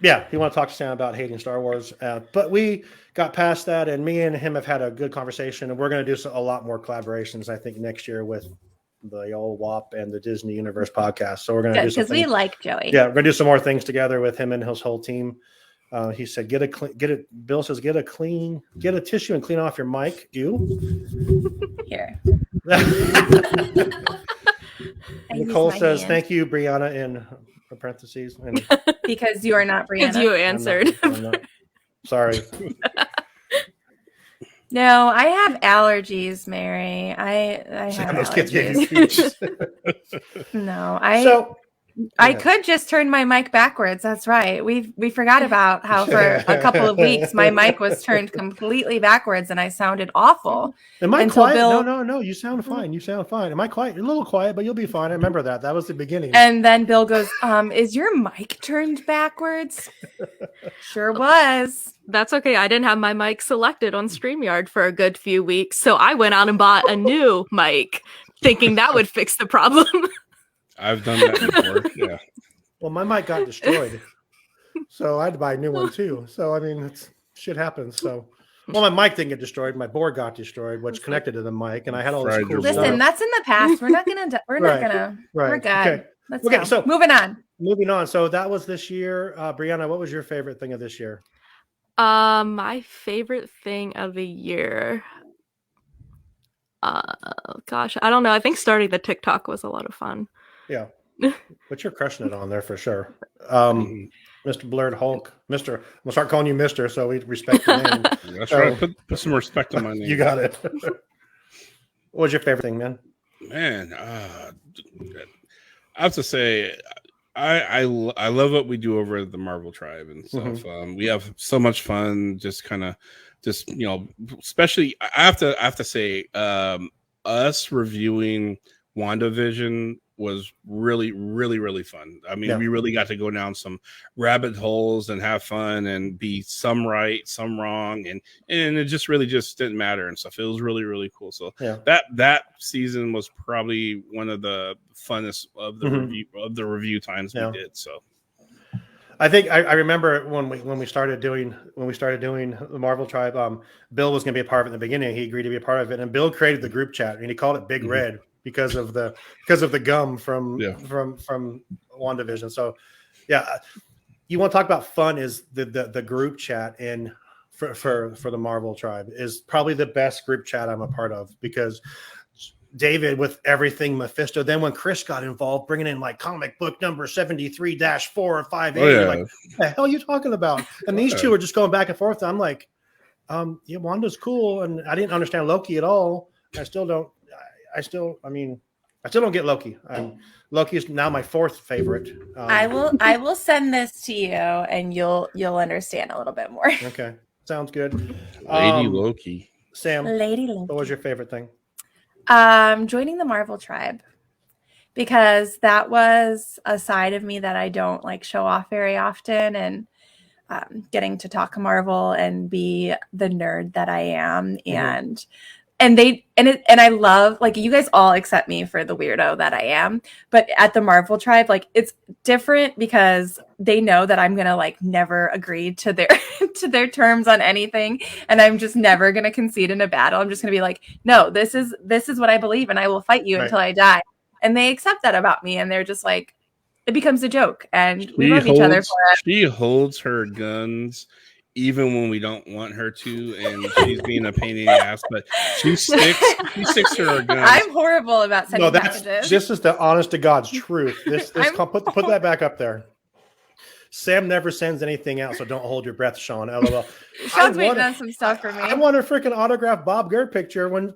Yeah, he wanted to talk to Sam about hating Star Wars, but we got past that, and me and him have had a good conversation, and we're going to do a lot more collaborations, I think, next year with the old WAP and the Disney Universe Podcast. So we're going to do Because we something. like Joey. Yeah, we're going to do some more things together with him and his whole team. He said, Bill says, get a tissue and clean off your mic. Here. Nicole says, thank you, Brianna, in parentheses. And Because you are not Because Brianna. you answered. I'm not- sorry. No, I have allergies, Mary. I have Those kids gave you allergies. speech. No, I So could just turn my mic backwards. That's right. We forgot about how for a couple of weeks my mic was turned completely backwards and I sounded awful. am I until quiet? Bill- No. You sound fine. You sound fine. Am I quiet? You're a little quiet, but you'll be fine. I remember that. That was the beginning. And then Bill goes, is your mic turned backwards? Sure was. That's okay. I didn't have my mic selected on StreamYard for a good few weeks, so I went out and bought a new mic, thinking that would fix the problem. I've done that before. Yeah. Well, my mic got destroyed, so I had to buy a new one too. So I mean, shit happens. So, well, my mic didn't get destroyed. My board got destroyed, which connected to the mic, and I had all this Fried cool your stuff. Listen, that's in the past. We're not gonna. Right. We're good. Okay. Let's Okay, go. so- Moving on. Moving on. So that was this year. Brianna, what was your favorite thing of this year? My favorite thing of the year. Gosh, I don't know. I think starting the TikTok was a lot of fun. Yeah, but you're crushing it on there for sure. Mr. Blurred Hulk, Mr. I'm gonna start calling you Mr. So we respect your name. That's So- right. Put some respect on my name. You got it. What was your favorite thing, man? Man, I have to say, I love what we do over at the Marvel Tribe and stuff. We have so much fun, just kind of just especially I have to say, us reviewing WandaVision was really, really, really fun. I mean, Yeah. we really got to go down some rabbit holes and have fun and be some right, some wrong, and it just really just didn't matter and stuff. It was really, really cool. So Yeah. that season was probably one of the funnest of the review times Yeah. we did. So I think I remember when we started doing the Marvel Tribe. Bill was going to be a part of it in the beginning. He agreed to be a part of it, and Bill created the group chat, and he called it Big Red because of the gum from WandaVision. So, yeah, you want to talk about fun? Is the group chat in for the Marvel Tribe is probably the best group chat I'm a part of, because David with everything Mephisto. Then when Chris got involved, bringing in like comic book number 73-4 or 5A, you're like, what the hell are you talking about? And these two are just going back and forth. I'm like, yeah, Wanda's cool, and I didn't understand Loki at all. I still don't get Loki. Loki is now my fourth favorite. I will send this to you, and you'll understand a little bit more. Okay, sounds good. Lady Loki. Sam, Lady Loki. what was your favorite thing? Joining the Marvel Tribe, because that was a side of me that I don't like show off very often, and getting to talk Marvel and be the nerd that I am, and I love, like, you guys all accept me for the weirdo that I am, but at the Marvel Tribe, like, it's different because they know that I'm gonna like never agree to their to their terms on anything, and I'm just never gonna concede in a battle. I'm just gonna be like, no, this is what I believe, and I will fight you until I die. And they accept that about me, and they're just like, it becomes a joke, and we love each other for it. She holds her guns even when we don't want her to, and she's being a pain in the ass, but she sticks to her guns. I'm horrible about sending that's messages. This is the honest to God's truth. Put that back up there. Sam never sends anything out, so don't hold your breath, Sean. LOL. Sean's waiting on some stuff for me. I want a freaking autographed Bob Gerd picture when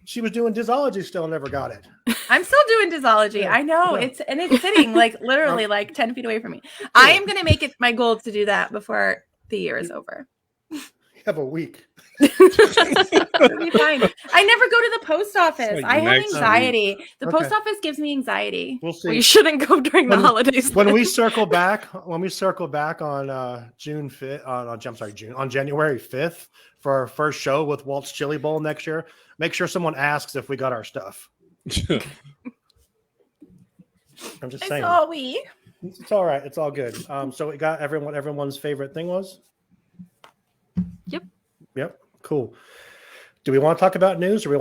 she was doing Disology. Still never got it. I'm still doing Disology. Yeah, I know yeah. it's sitting like literally like 10 feet away from me. I am gonna make it my goal to do that before the year is over. You have a week. It'll be fine. I never go to the post office. Like I have next anxiety. The Okay. post office gives me anxiety. We'll see. Well, you shouldn't go during the holidays. When we circle back on June 5th, on January 5th for our first show with Walt's Chili Bowl next year, make sure someone asks if we got our stuff. I'm just saying. All we. It's all right. It's all good. So we got everyone's favorite thing was? Yep. Cool. Do we want to talk about news, or do we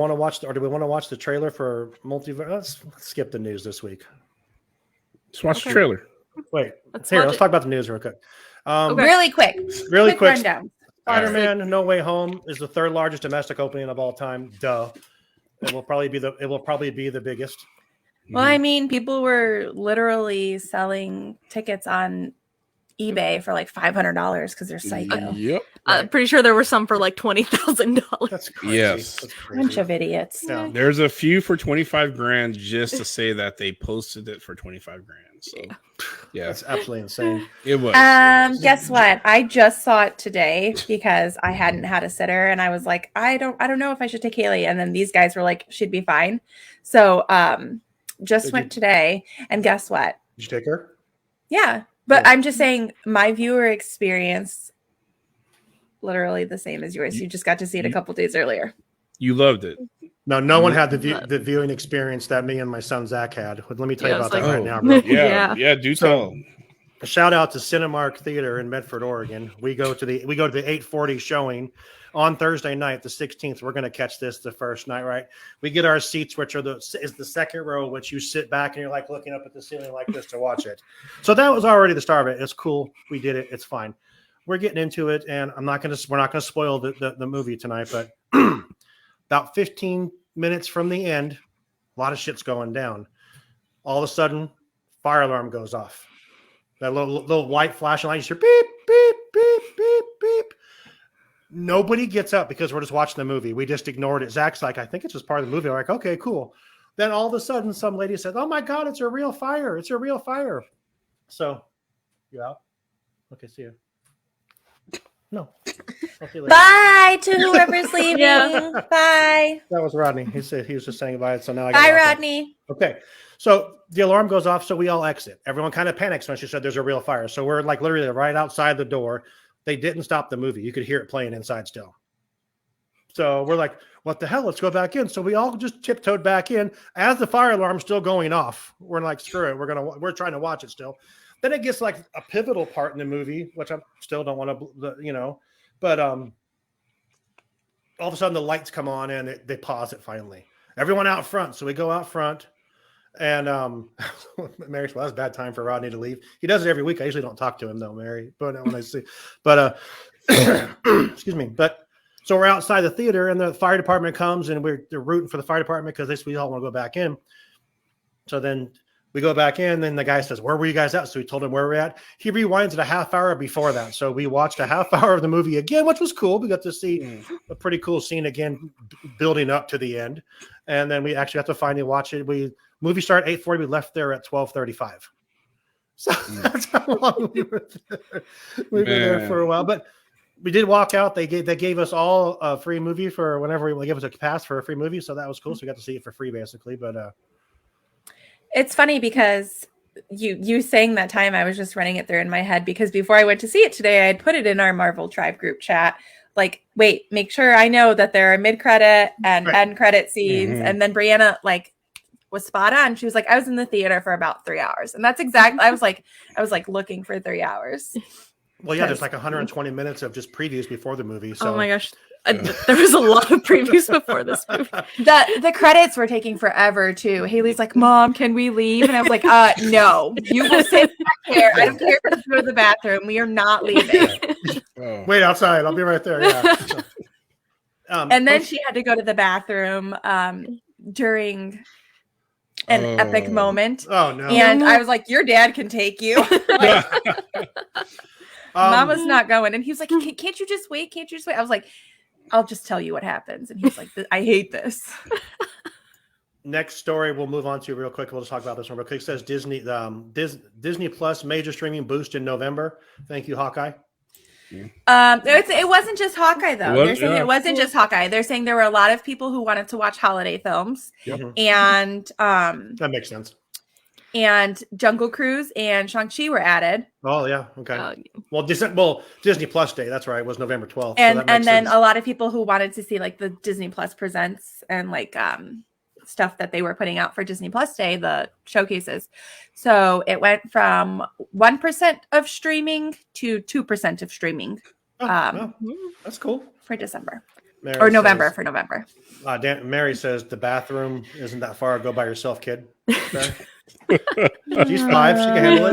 want to watch the trailer for Multiverse? Let's skip the news this week. Just watch the trailer. Wait, Let's talk about the news real quick. Really quick. Really quick. Rundown. Spider-Man: No Way Home is the third largest domestic opening of all time. Duh. It will probably be the biggest. Well, I mean, people were literally selling tickets on eBay for like $500 because they're psycho. Yep. Pretty sure there were some for like $20,000. That's crazy. Yes. That's crazy. Bunch of idiots. Yeah. There's a few for 25 grand just to say that they posted it for 25 grand. So yeah, That's absolutely insane. it was. Guess what? I just saw it today because I hadn't had a sitter, and I was like, I don't know if I should take Haley. And then these guys were like, she'd be fine. So just went today, and guess what? Did you take her? Yeah. But I'm just saying, my viewer experience literally the same as yours. You just got to see it a couple days earlier. You loved it. No one had the viewing experience that me and my son Zach had. Let me tell you Yeah, about it's that like- right now, bro. Yeah. Do So- tell. A shout out to Cinemark Theater in Medford, Oregon. We go to the 8:40 showing on Thursday night, the 16th. We're going to catch this the first night, right? We get our seats, which is the second row, which you sit back and you're like looking up at the ceiling like this to watch it. So that was already the start of it. It's cool. We did it. It's fine. We're getting into it, and we're not going to spoil the movie tonight, but about 15 minutes from the end, a lot of shit's going down. All of a sudden, fire alarm goes off. That little white flashing light, you hear beep, beep, beep, beep, beep. Nobody gets up because we're just watching the movie. We just ignored it. Zach's like, I think it's just part of the movie. I'm like, okay, cool. Then all of a sudden, some lady says, oh my God, it's a real fire. It's a real fire. So, you out? Okay, see you. No. I'll see you later. Bye to whoever's leaving. Yeah. Bye. That was Rodney. He said he was just saying bye. So now I got Bye, Rodney. Okay. So the alarm goes off. So we all exit. Everyone kind of panics when she said there's a real fire. So we're like literally right outside the door. They didn't stop the movie. You could hear it playing inside still. So we're like, what the hell? Let's go back in. So we all just tiptoed back in as the fire alarm's still going off. We're like, screw it. We're trying to watch it still. Then it gets like a pivotal part in the movie, which I still don't want to, but all of a sudden the lights come on and they pause it finally. Everyone out front. So we go out front and Mary said, well, that's a bad time for Rodney to leave. He does it every week. I usually don't talk to him though, Mary, but when I see, but excuse me. But so we're outside the theater and the fire department comes and they're rooting for the fire department because we all want to go back in. So then we go back in, and the guy says, where were you guys at? So we told him where we're at. He rewinds it a half hour before that. So we watched a half hour of the movie again, which was cool. We got to see a pretty cool scene again, building up to the end. And then we actually got to finally watch it. Movie started at 8:40. We left there at 12:35. So that's how long we were there. We've been there for a while. But we did walk out. They gave us all a free movie for whenever they gave us a pass for a free movie. So that was cool. So we got to see it for free, basically. But It's funny because you saying that time, I was just running it through in my head because before I went to see it today, I had put it in our Marvel Tribe group chat. Like, wait, make sure I know that there are mid-credit and end credit scenes. Mm-hmm. And then Brianna was spot on. She was like, I was in the theater for about 3 hours. And that's exactly, I was like looking for 3 hours. Well, yeah, there's like 120 minutes of just previews before the movie. So. Oh my gosh. There was a lot of previews before this movie. The credits were taking forever too. Haley's like, Mom, can we leave? And I was like, no, you will sit back here. I don't care if you go to the bathroom. We are not leaving. Wait outside. I'll be right there. Yeah. And then she had to go to the bathroom during an epic moment. Oh no. And I was like, your dad can take you. Mama's not going. And he was like, can't you just wait? Can't you just wait? I was like, I'll just tell you what happens. And he's like, I hate this. Next story we'll move on to real quick. We'll just talk about this one real quick. It says Disney Plus major streaming boost in November. Thank you, Hawkeye. It wasn't just Hawkeye though. They're saying it wasn't just Hawkeye. They're saying there were a lot of people who wanted to watch holiday films. Yep. And that makes sense. And Jungle Cruise and Shang-Chi were added. Oh yeah, okay. Well, Disney Plus Day. That's right. It was November 12th. And then sense. A lot of people who wanted to see like the Disney Plus Presents and like stuff that they were putting out for Disney Plus Day, the showcases. So it went from 1% of streaming to 2% of streaming. That's cool for December. Mary or November for November. Mary says the bathroom isn't that far. Go by yourself, kid. Okay. She's 5. She can handle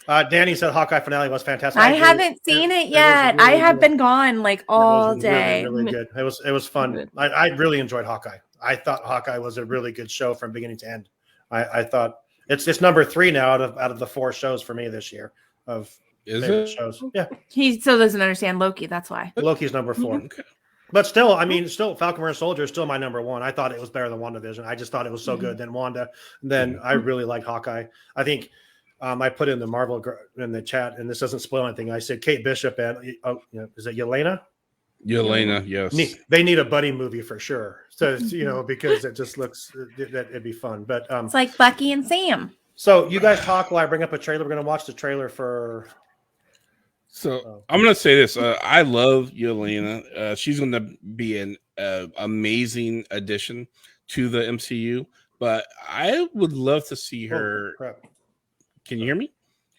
it. Danny said Hawkeye finale was fantastic. I haven't seen it yet. Really I have been gone like all day. Really good. It was fun. I really enjoyed Hawkeye. I thought Hawkeye was a really good show from beginning to end. I thought it's number 3 now out of the 4 shows for me this year of favorite shows. Yeah. He still doesn't understand Loki. That's why. Loki's number 4. Okay. But still, I mean, Falcon Winter Soldier is still my number 1. I thought it was better than WandaVision. I just thought it was so good. Then Wanda. Then I really liked Hawkeye. I think I put in the Marvel in the chat, and this doesn't spoil anything. I said Kate Bishop and is it Yelena? Yelena, yes. They need a buddy movie for sure. So because it just looks that it'd be fun. But it's like Bucky and Sam. So you guys talk while I bring up a trailer. We're going to watch the trailer for. So I'm going to say this. I love Yelena. She's going to be an amazing addition to the MCU. But I would love to see her. Can you hear me?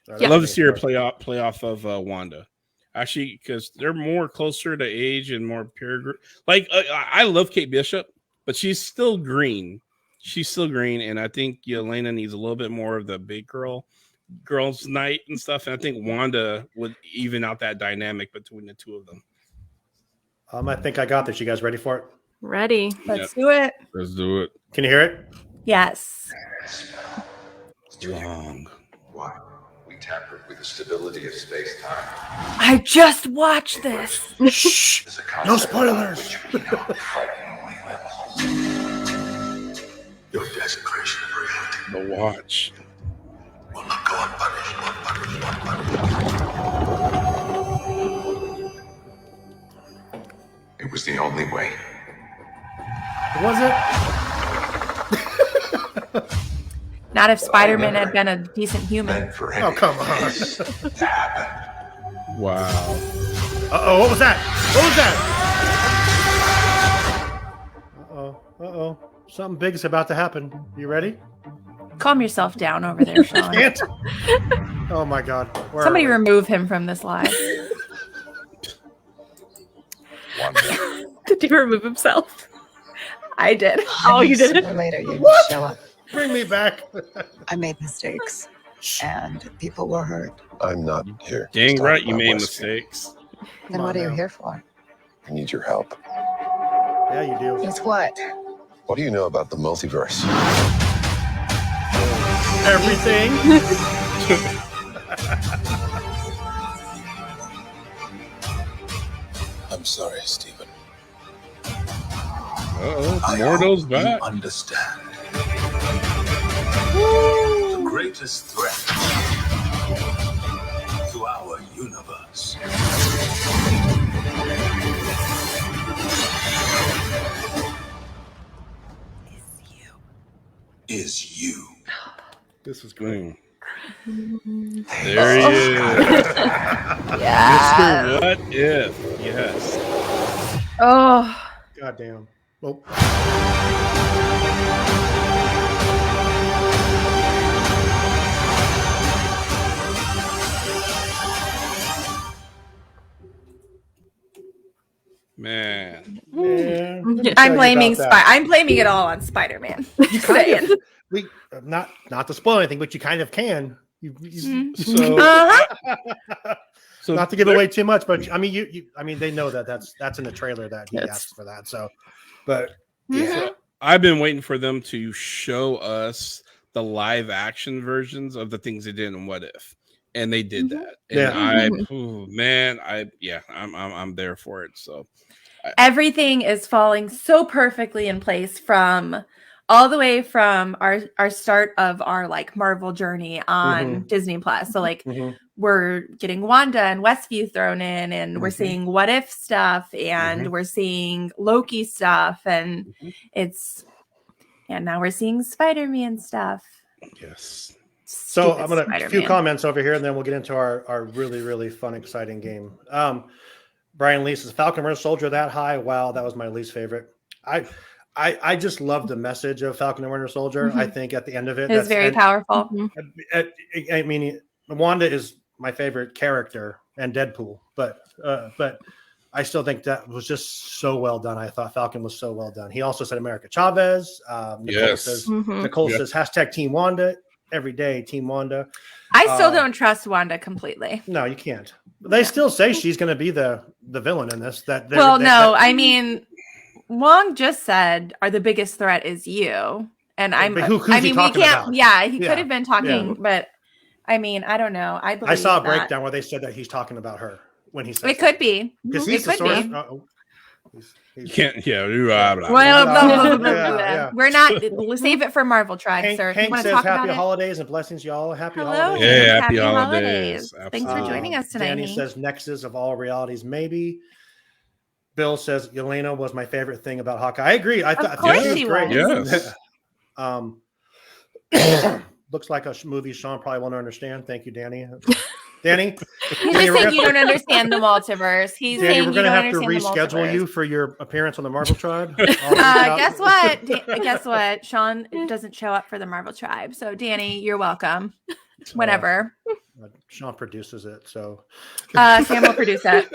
I'd love to see her play off of Wanda. Actually, because they're more closer to age and more pure. Like I love Kate Bishop, but she's still green. She's still green, and I think Yelena needs a little bit more of the big girls' night and stuff. And I think Wanda would even out that dynamic between the two of them. I think I got this. You guys ready for it? Ready. Let's do it. Let's do it. Can you hear it? Yes. Long. Why? We tampered with the stability of space-time. I just watched this. Shh. No spoilers. Your desecration of reality. The Watch. Will not go unpunished. It was the only way. Was it? Not if Spider-Man had been a decent human. Meant for Oh, come on. this to happen. Wow. Uh-oh, what was that? What was that? Uh-oh. Something big is about to happen. You ready? Calm yourself down over there, Sean. Can't. Oh my God. Where Somebody are we? remove him from this live. Did he remove himself? I did. Oh, you did it? Sooner or later, you What? show up. Bring me back. I made mistakes, and people were hurt. I'm not here. to Dang talk right, you about made Westview. mistakes. Then on what are you now. here for? I need your help. Yeah, you do. It's what? What do you know about the multiverse? Everything. I'm sorry, Stephen. Uh-oh, Mordo's back. Understand. The greatest threat to our universe is you. This is great. Mm. There he is. Yeah. Mr. What If? Yes. Oh, Goddamn. Oh. Man. Man, let me tell I'm you blaming about that. I'm blaming it all on Spider-Man. Just Kind saying. of. We not to spoil anything, but you kind of can. So, Uh-huh. so Not to give away too much, but I mean, I mean, they know that that's in the trailer that he Yes. asked for that. So, but Mhm. I've been waiting for them to show us the live action versions of the things they did in What If, and they did that. And Yeah. I'm there for it. So Everything is falling so perfectly in place from all the way from our start of our like Marvel journey on Disney Plus. So like we're getting Wanda and Westview thrown in, and we're seeing What If stuff, and we're seeing Loki stuff, and now we're seeing Spider-Man stuff. yes. So Stupid I'm gonna a few Spider-Man. comments over here, and then we'll get into our really really fun exciting game. Brian Lee says Falcon Winter Soldier that high. Wow, that was my least favorite. I just love the message of Falcon and Winter Soldier. I think at the end of it, It's very powerful. I mean, Wanda is my favorite character and Deadpool, but I still think that was just so well done. I thought Falcon was so well done. He also said America Chavez. Nicole Yes. says, Mhm. Nicole Yeah. says hashtag Team Wanda every day. Team Wanda. I still don't trust Wanda completely. No, you can't. They still say she's going to be the villain in this. I mean, Wong just said, "Our the biggest threat is you," and I'm. But who's I he mean, we talking can't. about? Yeah, he Yeah. could have been talking, but I mean, I don't know. I believe I saw a that. breakdown where they said that he's talking about her when he said It could be. because It he's the could source. be. You can't. Yeah. Blah, blah, Well, blah. blah, blah, blah, Yeah, blah. yeah. We're not. We'll save it for Marvel Tribe, Hank, sir. If Hank you want says to talk happy about it. holidays and blessings, y'all. Happy Hello. holidays. Yeah, Happy happy holidays. holidays. Thanks for joining us tonight. Danny Hank. says Nexus of all realities, maybe. Bill says Yelena was my favorite thing about Hawkeye. I agree. I thought course she was she great. was. Looks like a movie Sean probably won't understand. Thank you, Danny. Danny, He's just saying you don't understand the multiverse. He's Danny, saying we're you gonna don't have to understand the reschedule multiverse. you for your appearance on the Marvel Tribe. I'll reach out. Guess what? Guess what? Sean doesn't show up for the Marvel Tribe. So, Danny, you're welcome. Whenever. Sean produces it, so Sam will produce it.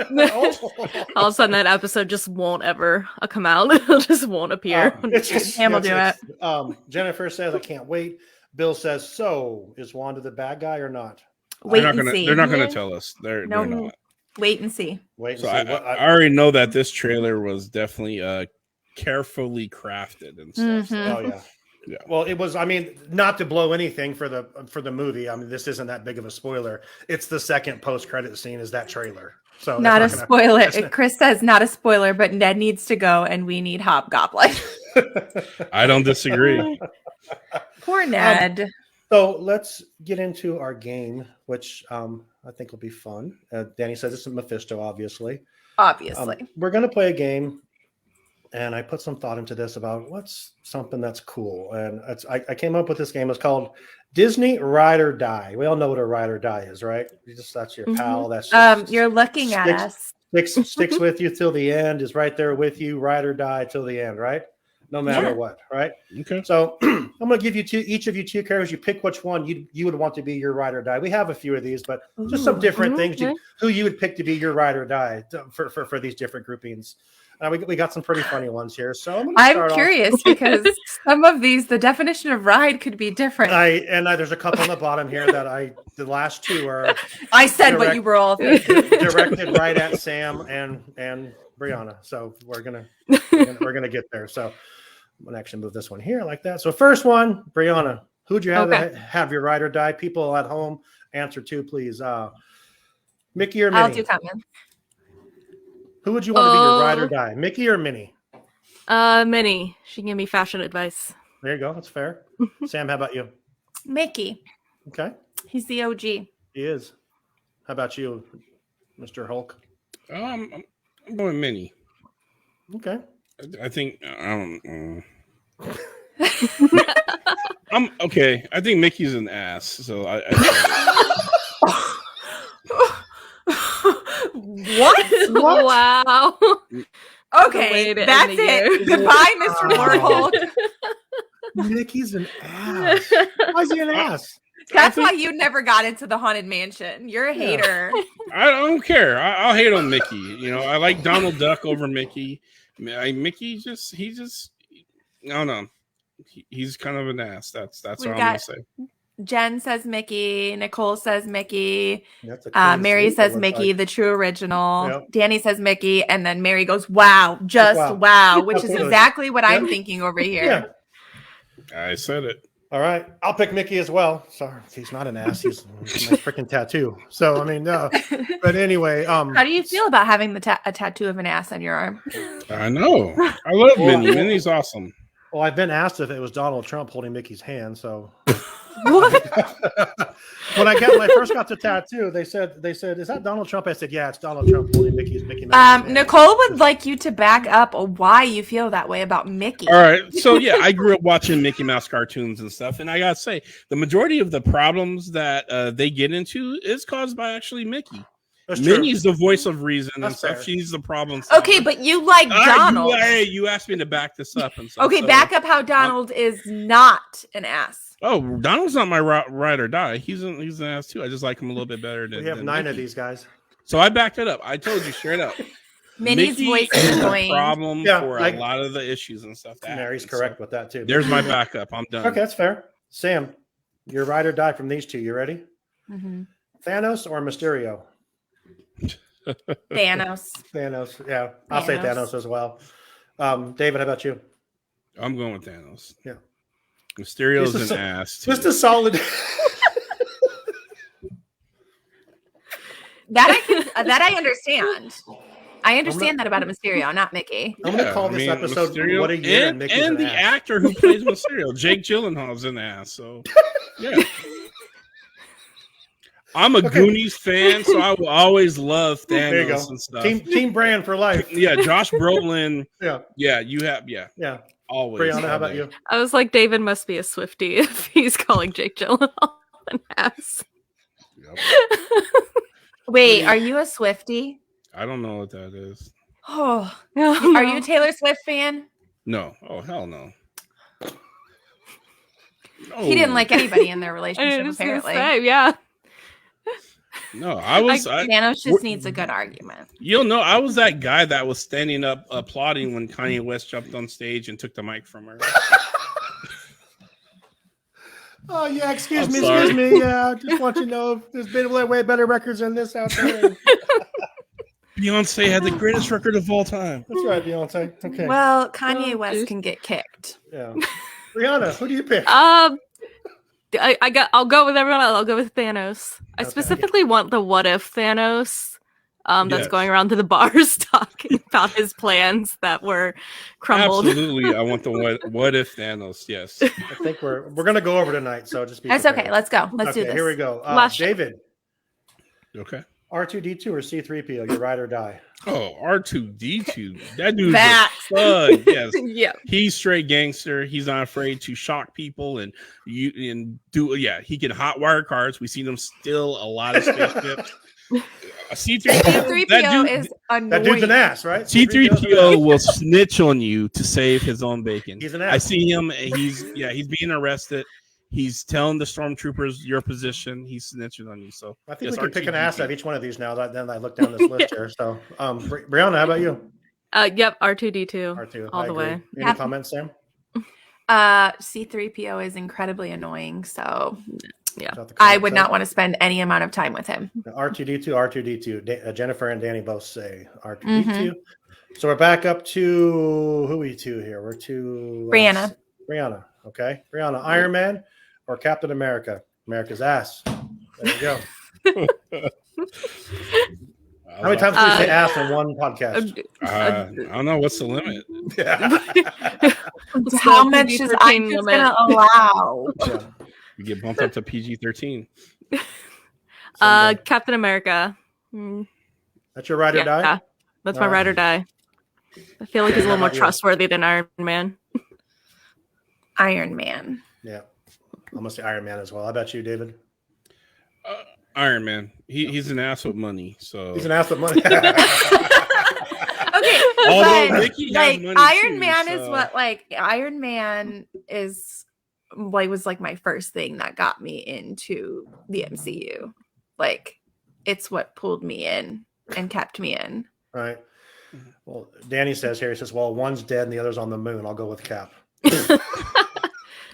All of a sudden, that episode just won't ever come out. It just won't appear. It's just, Sam will do Jennifer says, I can't wait. Bill says, so is Wanda the bad guy or not? Wait They're and not gonna. see. They're not gonna tell us. They're No, not. wait and see. Wait and So see. I already know that this trailer was definitely carefully crafted and stuff. So, Mhm. Oh yeah. Yeah. Well, it was. I mean, not to blow anything for the movie. I mean, this isn't that big of a spoiler. It's the second post-credit scene. Is that trailer? So it's Not a gonna- spoiler. it's not- Chris says not a spoiler, but Ned needs to go and we need Hobgoblin. I don't disagree. Poor Ned. So let's get into our game, which I think will be fun. Danny says it's a Mephisto, obviously. Obviously. We're going to play a game, and I put some thought into this about what's something that's cool. And I came up with this game. It's called Disney Ride or Die. We all know what a ride or die is, right? That's your pal. That's you're looking at us. Sticks with you till the end, is right there with you, ride or die till the end, right? No matter what, right? Okay. So I'm going to give you each of you two characters. You pick which one you would want to be your ride or die. We have a few of these, but just some different things. Who you would pick to be your ride or die for these different groupings. We got some pretty funny ones here. So I'm curious because some of these, the definition of ride could be different. There's a couple on the bottom here that the last two are. I said what you were all thinking. Directed right at Sam and Brianna. So we're gonna get there. So I'm gonna actually move this one here like that. So first one, Brianna, who'd you have your ride or die? People at home, answer to, please. Mickey or Minnie? I'll do comment. Who would you want to be your ride or die? Mickey or Minnie? Minnie. She can give me fashion advice. There you go. That's fair. Sam, how about you? Mickey. Okay. He's the OG. He is. How about you, Mr. Hulk? I'm going Minnie. Okay. I think I'm okay. I think Mickey's an ass. So What? Wow. Okay, that's it. Goodbye, Mr. Marvel. Mickey's an ass. Why is he an ass? That's why you never got into the Haunted Mansion. You're a hater. I don't care. I'll hate on Mickey. You know, I like Donald Duck over Mickey. Mickey no. He's kind of an ass. That's what I'm gonna say. Jen says Mickey. Nicole says Mickey. Mary says Mickey, the true original. Yep. Danny says Mickey, and then Mary goes, "Wow, wow," which is exactly what I'm thinking over here. Yeah. I said it. All right, I'll pick Mickey as well. Sorry, he's not an ass. He's a nice freaking tattoo. So I mean, no. But anyway, how do you feel about having a tattoo of an ass on your arm? I know. I love Minnie. Minnie's awesome. Well, I've been asked if it was Donald Trump holding Mickey's hand, so. What? when I first got the tattoo, they said, "Is that Donald Trump?" I said, "Yeah, it's Donald Trump holding Mickey Mouse." Nicole would like you to back up why you feel that way about Mickey. All right, so yeah, I grew up watching Mickey Mouse cartoons and stuff, and I gotta say, the majority of the problems that they get into is caused by actually Mickey. Minnie's the voice of reason and stuff. Fair. She's the problem solver. Okay, but you like Donald. You asked me to back this up and stuff. Okay, back up how Donald is not an ass. Oh, Donald's not my ride or die. He's an ass too. I just like him a little bit better than. We have 9 Mickey. of these guys. So I backed it up. I told you straight up. Minnie's voice is annoying. Problem for a lot of the issues and stuff. Mary's correct with that too. There's my backup. I'm done. Okay, that's fair. Sam, your ride or die from these two. You ready? Mm-hmm. Thanos or Mysterio? Thanos. Yeah, I'll say Thanos as well. David, how about you? I'm going with Thanos. Yeah. Mysterio's an ass. Just a solid. that I understand. I understand that about a Mysterio, not Mickey. I'm going to call this episode Mysterio, "What a Year" and the ass. actor who plays Mysterio, Jake Gyllenhaal's an ass. So yeah. I'm a Goonies fan, so I will always love Thanos and stuff. Team Brand for life. Yeah, Josh Brolin. Yeah, you have. Yeah. Always. Brianna, how about you? I was like, David must be a Swiftie if he's calling Jake Gyllenhaal an ass. Yep. Wait, are you a Swiftie? I don't know what that is. Oh, are you a Taylor Swift fan? No. Oh, hell no. He didn't like anybody in their relationship, apparently. Yeah. No, I was. Thanos just needs a good argument. You'll know, I was that guy that was standing up applauding when Kanye West jumped on stage and took the mic from her. Oh yeah, excuse me. Yeah, just want you to know there's been way better records than this out there. Beyonce had the greatest record of all time. That's right, Beyonce. Okay. Well, Kanye West can get kicked. Yeah. Brianna, who do you pick? I'll go with everyone else. I'll go with Thanos. I specifically want the what if Thanos that's going around to the bars talking about his plans that were crumbled. Absolutely. I want the what if Thanos, yes. I think we're gonna go over tonight, so just be That's prepared. okay. Let's go. Let's do this. Here we go. David. Okay. R2D2 or C3PO, your ride or die? Oh, R2D2. That dude's Facts. a thug. Yes. Yeah. He's straight gangster. He's not afraid to shock people and he can hotwire cars. We've seen him steal a lot of spaceships. C3PO, C3PO is annoying. That dude's an ass, right? C3PO will snitch on you to save his own bacon. He's an I ass. see him. He's being arrested. He's telling the stormtroopers your position. He's snitching on you. So I think yes, we can pick an R2D2. ass out of each one of these now. Then I look down this list here. So, Brianna, how about you? Yep, R2D2. R2, all I the agree. way. Any Yep. comments, Sam? C3PO is incredibly annoying, so Yeah. Without the I comments, would Sam? not want to spend any amount of time with him. R2D2. Jennifer and Danny both say R2D2. Mm-hmm. So we're back up to who are we to here? We're to Brianna. Brianna. Okay. Brianna, Iron Man or Captain America? America's ass. There you go. How many times do we say ass in one podcast? I don't know. What's the limit? How much is I just going to allow? Yeah. You get bumped up to PG-13. Captain America. Mm, That's your ride or die? yeah, that's my All ride right. or die. I feel like he's a How little more about you? trustworthy than Iron Man. Iron Man. Yeah. I'm going to say Iron Man as well. How about you, David? Iron Man. He's an ass with money. So He's an ass with money. Okay, Although but Ricky has like money Iron too, Man is so- what like Iron Man is like was like my first thing that got me into the MCU. Like it's what pulled me in and kept me in. All right. Well, Danny says here, he says, well, one's dead and the other's on the moon. I'll go with Cap.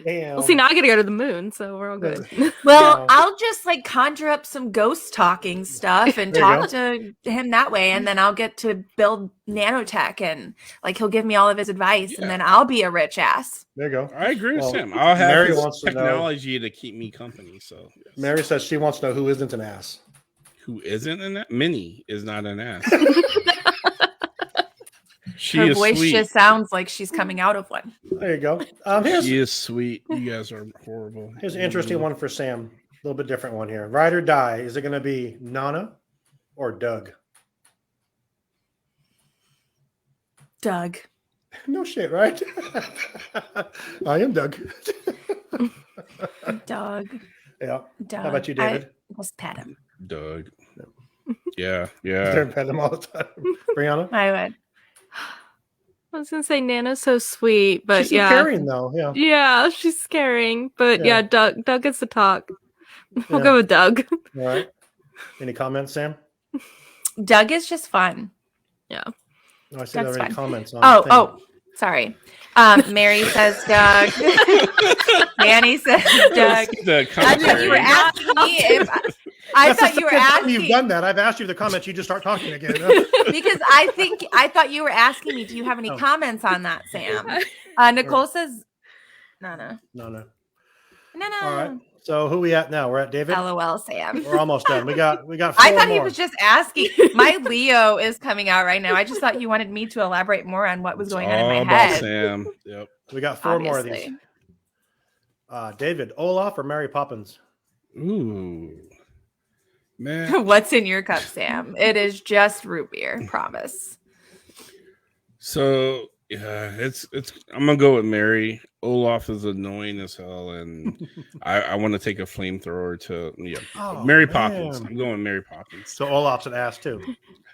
Damn. Well, see, now I gotta go to the moon, so we're all good. Well, Yeah. I'll just like conjure up some ghost talking stuff and There you talk to him that way, and then I'll get to build nanotech, and like he'll give me all of his advice, and then I'll be a rich ass. There you go. I agree with Well, Sam. I'll have Mary his wants to know- technology to keep me company. So yes. Mary says she wants to know who isn't an ass. Who isn't an ass? Minnie is not an ass. She Her is voice sweet. just sounds like she's coming out of one. There you go. She is sweet. You guys are horrible. Here's an interesting one for Sam. A little bit different one here. Ride or die. Is it going to be Nana or Doug? Doug. No shit, right? I am Doug. Doug. Yeah. Doug. How about you, David? Just pet him. Doug. Yeah, They're yeah. pet him all the time. Brianna? I would. I was gonna say Nana's so sweet, but She's yeah, caring though. Yeah. yeah, she's scaring. But Yeah. yeah, Doug gets to talk. We'll Yeah. go with Doug. All right. Any comments, Sam? Doug is just fun. Yeah. Oh, I see there That's are any fine. comments on the thing. Sorry. Mary says Doug. Danny says Doug. The I thought you were commentary. asking me if I That's thought the you were second time asking you've done that. I've asked you the comments. You just start talking again. because I thought you were asking me. Do you have any Oh. comments on that, Sam? Nicole says no. No. No. All right. So who we at now? We're at David. LOL, Sam. We're almost done. We got 4 I thought more. he was just asking. My Leo is coming out right now. I just thought you wanted me to elaborate more on what was going on All in my about head. Sam. Yep. We got 4 more of these. Obviously. David, Olaf or Mary Poppins? Ooh. Man. What's in your cup, Sam? It is just root beer. Promise. So yeah, it's I'm gonna go with Mary. Olaf is annoying as hell, and I want to take a flamethrower to Oh, Mary man. Poppins. I'm going Mary Poppins. So Olaf's an ass too.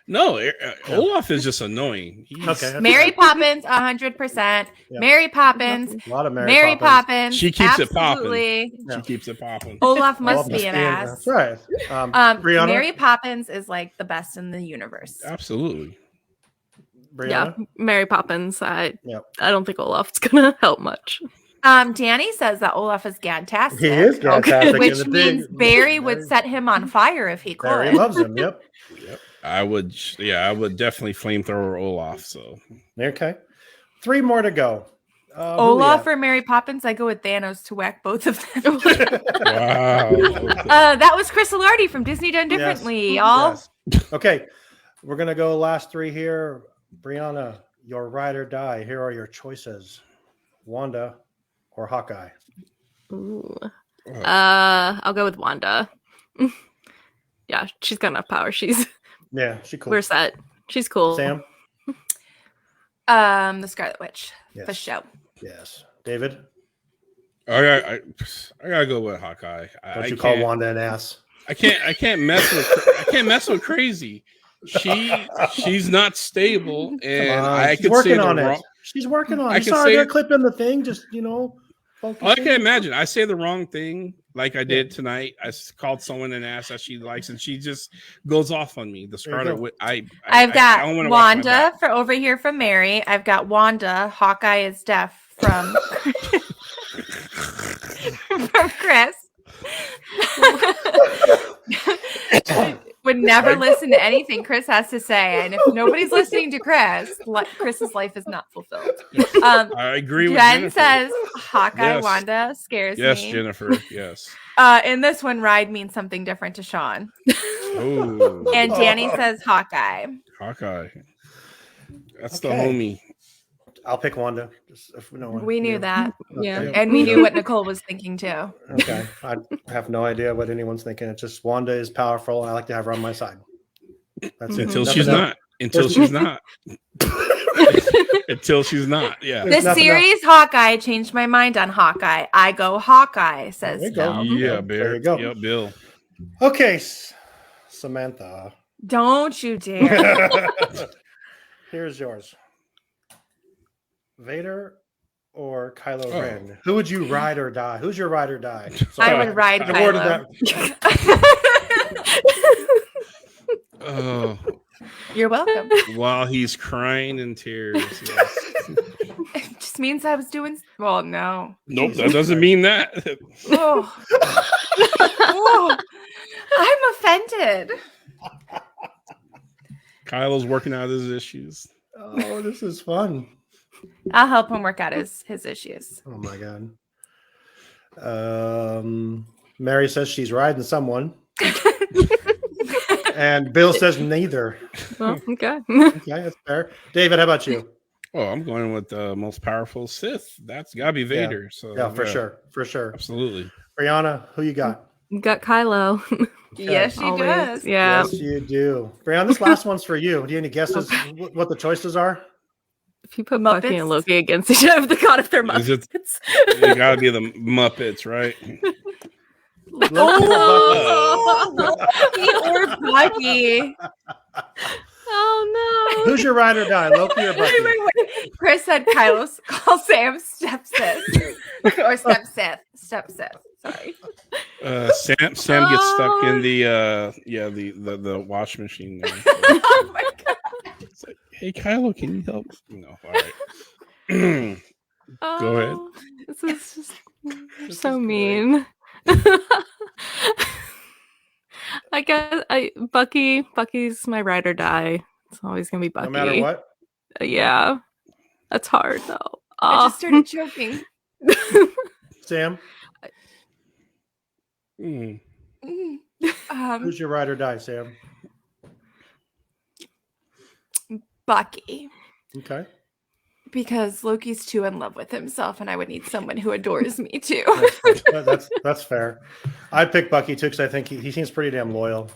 No, Olaf is just annoying. Okay. Mary Poppins, 100%. Yeah. Mary Poppins. A lot of Mary Poppins. She keeps it popping. absolutely. Yeah. She keeps it popping. Olaf must Olaf be an ass. That's right. Brianna? Mary Poppins is like the best in the universe. Absolutely. Brianna? Yeah, Mary Poppins. I Yep. don't think Olaf's gonna help much. Danny says that Olaf is fantastic. He is fantastic. Which and the means big- Barry would set him on fire if he Barry could. loves him. Yep. I would definitely flamethrower Olaf. So Okay. 3 more to go. Who we Olaf at? or Mary Poppins, I go with Thanos to whack both of them. wow. That was Chris Alardi from Disney Done Differently, y'all. Yes. Okay. We're going to go last 3 here. Brianna, your ride or die. Here are your choices. Wanda or Hawkeye? Ooh. I'll go with Wanda. yeah, she's got enough power. She's Yeah, she cool. we're set. She's cool. Sam? The Scarlet Witch Yes. for show. Yes. David? I gotta go with Hawkeye. Don't I you call can't- Wanda an ass? I can't mess with Crazy. She's not stable, and Come on, I she's could working say the on it. wrong. She's working on I it. You can saw say her it- clip in the thing, just, focusing. I can imagine. I say the wrong thing like I did tonight. I called someone an ass that she likes, and she just goes off on me. The Scarlet Witch. I've got I don't wanna watch my back. Wanda for over here from Mary. I've got Wanda. Hawkeye is deaf from from Chris. Would never listen to anything Chris has to say, and if nobody's listening to Chris, Chris's life is not fulfilled. I agree with Jen Jennifer. says Hawkeye Yes. Wanda scares Yes, me. Jennifer. Yes. In this one, ride means something different to Sean. Oh. And Danny says Hawkeye. Hawkeye. That's Okay. the homie. I'll pick Wanda. Just if no one- We knew that. Yeah. Okay. And we knew what Nicole was thinking too. Okay. I have no idea what anyone's thinking. It's just Wanda is powerful. I like to have her on my side. That's it. Until Nothing she's else. not. Until she's not. Until she's not. Yeah. There's The nothing series Hawkeye changed my mind on Hawkeye. I go Hawkeye, says There you go. Phil. Yeah, There Bear. you go. Yep, Bill. Okay, Samantha. Don't you dare. Here's yours. Vader or Kylo Oh. Ren? Who would you ride or die? Who's your ride or die? I would ride I worded Kylo. Oh, You're welcome. while he's crying in tears. Yes. It just means I was doing well, no. Nope, that doesn't mean that. Oh. Oh. I'm offended. Kylo's working out his issues. Oh, this is fun. I'll help him work out his issues. Oh my god. Mary says she's riding someone. And Bill says neither. Well, okay. Okay, that's fair. David, how about you? Oh, I'm going with the most powerful Sith. That's gotta be Vader. So Yeah, for sure. For sure. absolutely. Brianna, who you got? Got Kylo. Yes, she Always. does. Yeah. Yes, you do. Brianna, this last one's for you. Do you have any guesses what the choices are? If you put Bucky Muppets? and Loki against each other, the god if they're Is it- Muppets. It gotta be the Muppets, right? Oh, Loki or Bucky. Oh no. Who's your ride or die, Loki or Bucky? Wait. Chris said Kylo call Sam step sis or step Sith. Step Sith. Sorry. Sam gets stuck in Oh. the wash machine there. Oh my god. It's like, hey Kylo, can you help? No, all right. Go ahead. Oh, this is just so mean. I guess Bucky's my ride or die. It's always gonna be Bucky. No matter what. Yeah. That's hard though. I just started choking. Sam, Mm. who's your ride or die, Sam? Bucky. Okay. Because Loki's too in love with himself, and I would need someone who adores me too. That's fair. I'd pick Bucky too because I think he seems pretty damn loyal,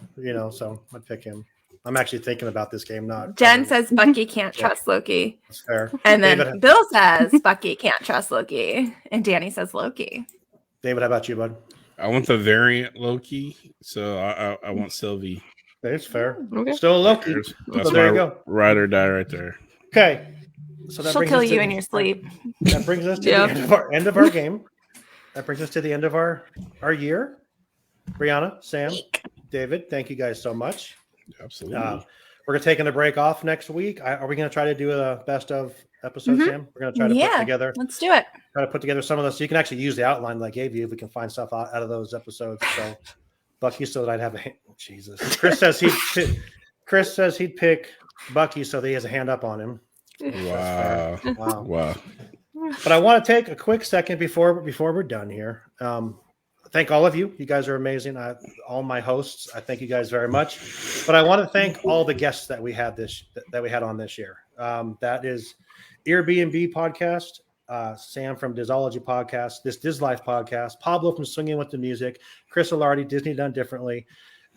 so I'd pick him. I'm actually thinking about this game, not Jen says Bucky can't trust Loki. That's fair. And then David, Bill says Bucky can't trust Loki. And Danny says Loki. David, how about you, bud? I want the variant Loki, so I want Sylvie. That's fair. Okay. Still a Loki. That's So there you my go. ride or die right there. Okay. So that She'll brings kill us to you in your sleep. That brings us to Yeah. the end of our game. That brings us to the end of our year. Brianna, Sam, David, thank you guys so much. Absolutely. We're taking a break off next week. Are we going to try to do a best of episode, Mhm. Sam? We're going to try to put together. Let's do it. Try to put together some of those. So you can actually use the outline that I gave you if we can find stuff out of those episodes. So, Bucky, so that I'd have a hand. Jesus. Chris says he'd pick Bucky so that he has a hand up on him. Wow. Wow. Wow. But I want to take a quick second before we're done here. Thank all of you. You guys are amazing. All my hosts, I thank you guys very much. But I want to thank all the guests that we had on this year. That is Airbnb podcast, Sam from Disology podcast, this Diz Life podcast, Pablo from Swinging with the Music, Chris Alardi, Disney Done Differently,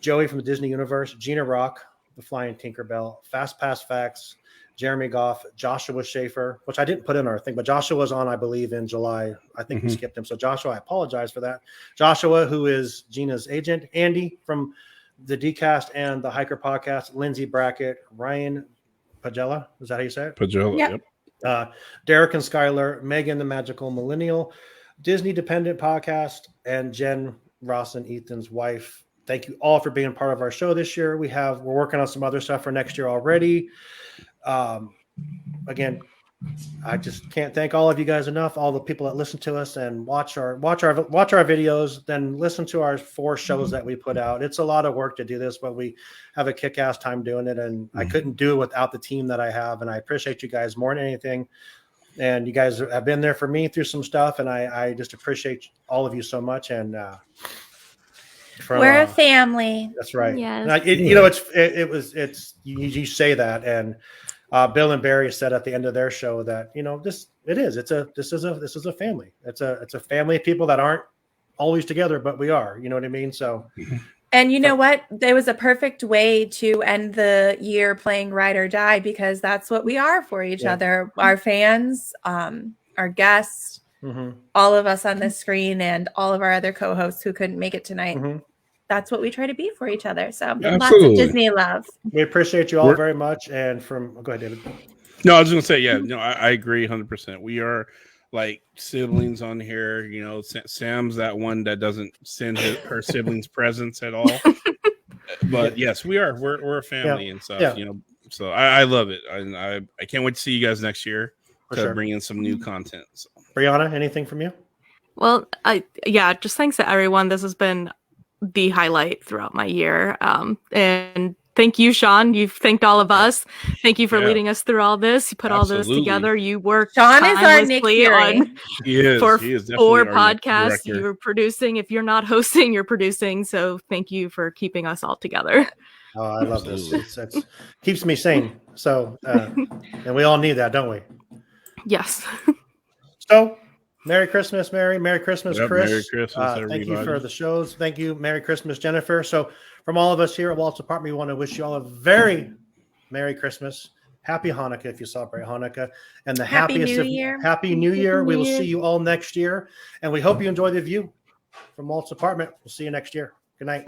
Joey from the Disney Universe, Gina Rock, the Flying Tinkerbell, Fast Pass Facts, Jeremy Goff, Joshua Schaefer, which I didn't put in our thing, but Joshua was on, I believe, in July. I think we skipped him. So Joshua, I apologize for that. Joshua, who is Gina's agent, Andy from the DCast and the Hiker Podcast, Lindsay Brackett, Ryan Pagella, is that how you say it? Pagella, Yep. Derek and Skylar, Megan the Magical Millennial, Disney Dependent Podcast, and Jen Ross and Ethan's wife. Thank you all for being part of our show this year. We're working on some other stuff for next year already. Again, I just can't thank all of you guys enough. All the people that listen to us and watch our videos, then listen to our 4 shows that we put out. It's a lot of work to do this, but we have a kick-ass time doing it, and I couldn't do it without the team that I have. And I appreciate you guys more than anything. And you guys have been there for me through some stuff, and I just appreciate all of you so much. And we're a family. That's right. Yes. You say that, and Bill and Barry said at the end of their show that this is a family. It's a family of people that aren't always together, but we are. You know what I mean? So. And you know what? There was a perfect way to end the year playing Ride or Die, because that's what we are for each other, our fans, our guests, all of us on this screen, and all of our other co-hosts who couldn't make it tonight. That's what we try to be for each other. So lots of Disney love. We appreciate you all very much. And go ahead, David. No, I was going to say, I agree 100%. We are like siblings on here. Sam's that one that doesn't send her siblings presents at all. But yes, we are. We're a family and stuff. So I love it, and I can't wait to see you guys next year to bring in some new content. So. Brianna, anything from you? Well, just thanks to everyone. This has been the highlight throughout my year. And thank you, Sean. You've thanked all of us. Thank you for leading us through all this. You put all this together. You worked Sean is our Nick Fury. For 4 podcasts. You were producing. If you're not hosting, you're producing. So thank you for keeping us all together. Oh, I love this. It keeps me sane. So, and we all need that, don't we? Yes. So, Merry Christmas, Mary. Merry Christmas, Chris. Merry Christmas, everybody. Thank you for the shows. Thank you. Merry Christmas, Jennifer. So, from all of us here at Walt's Apartment, we want to wish you all a very Merry Christmas, Happy Hanukkah if you celebrate Hanukkah, and the Happy happiest New of Year. Happy New Year. We will see you all next year, and we hope you enjoy the view from Walt's Apartment. We'll see you next year. Good night.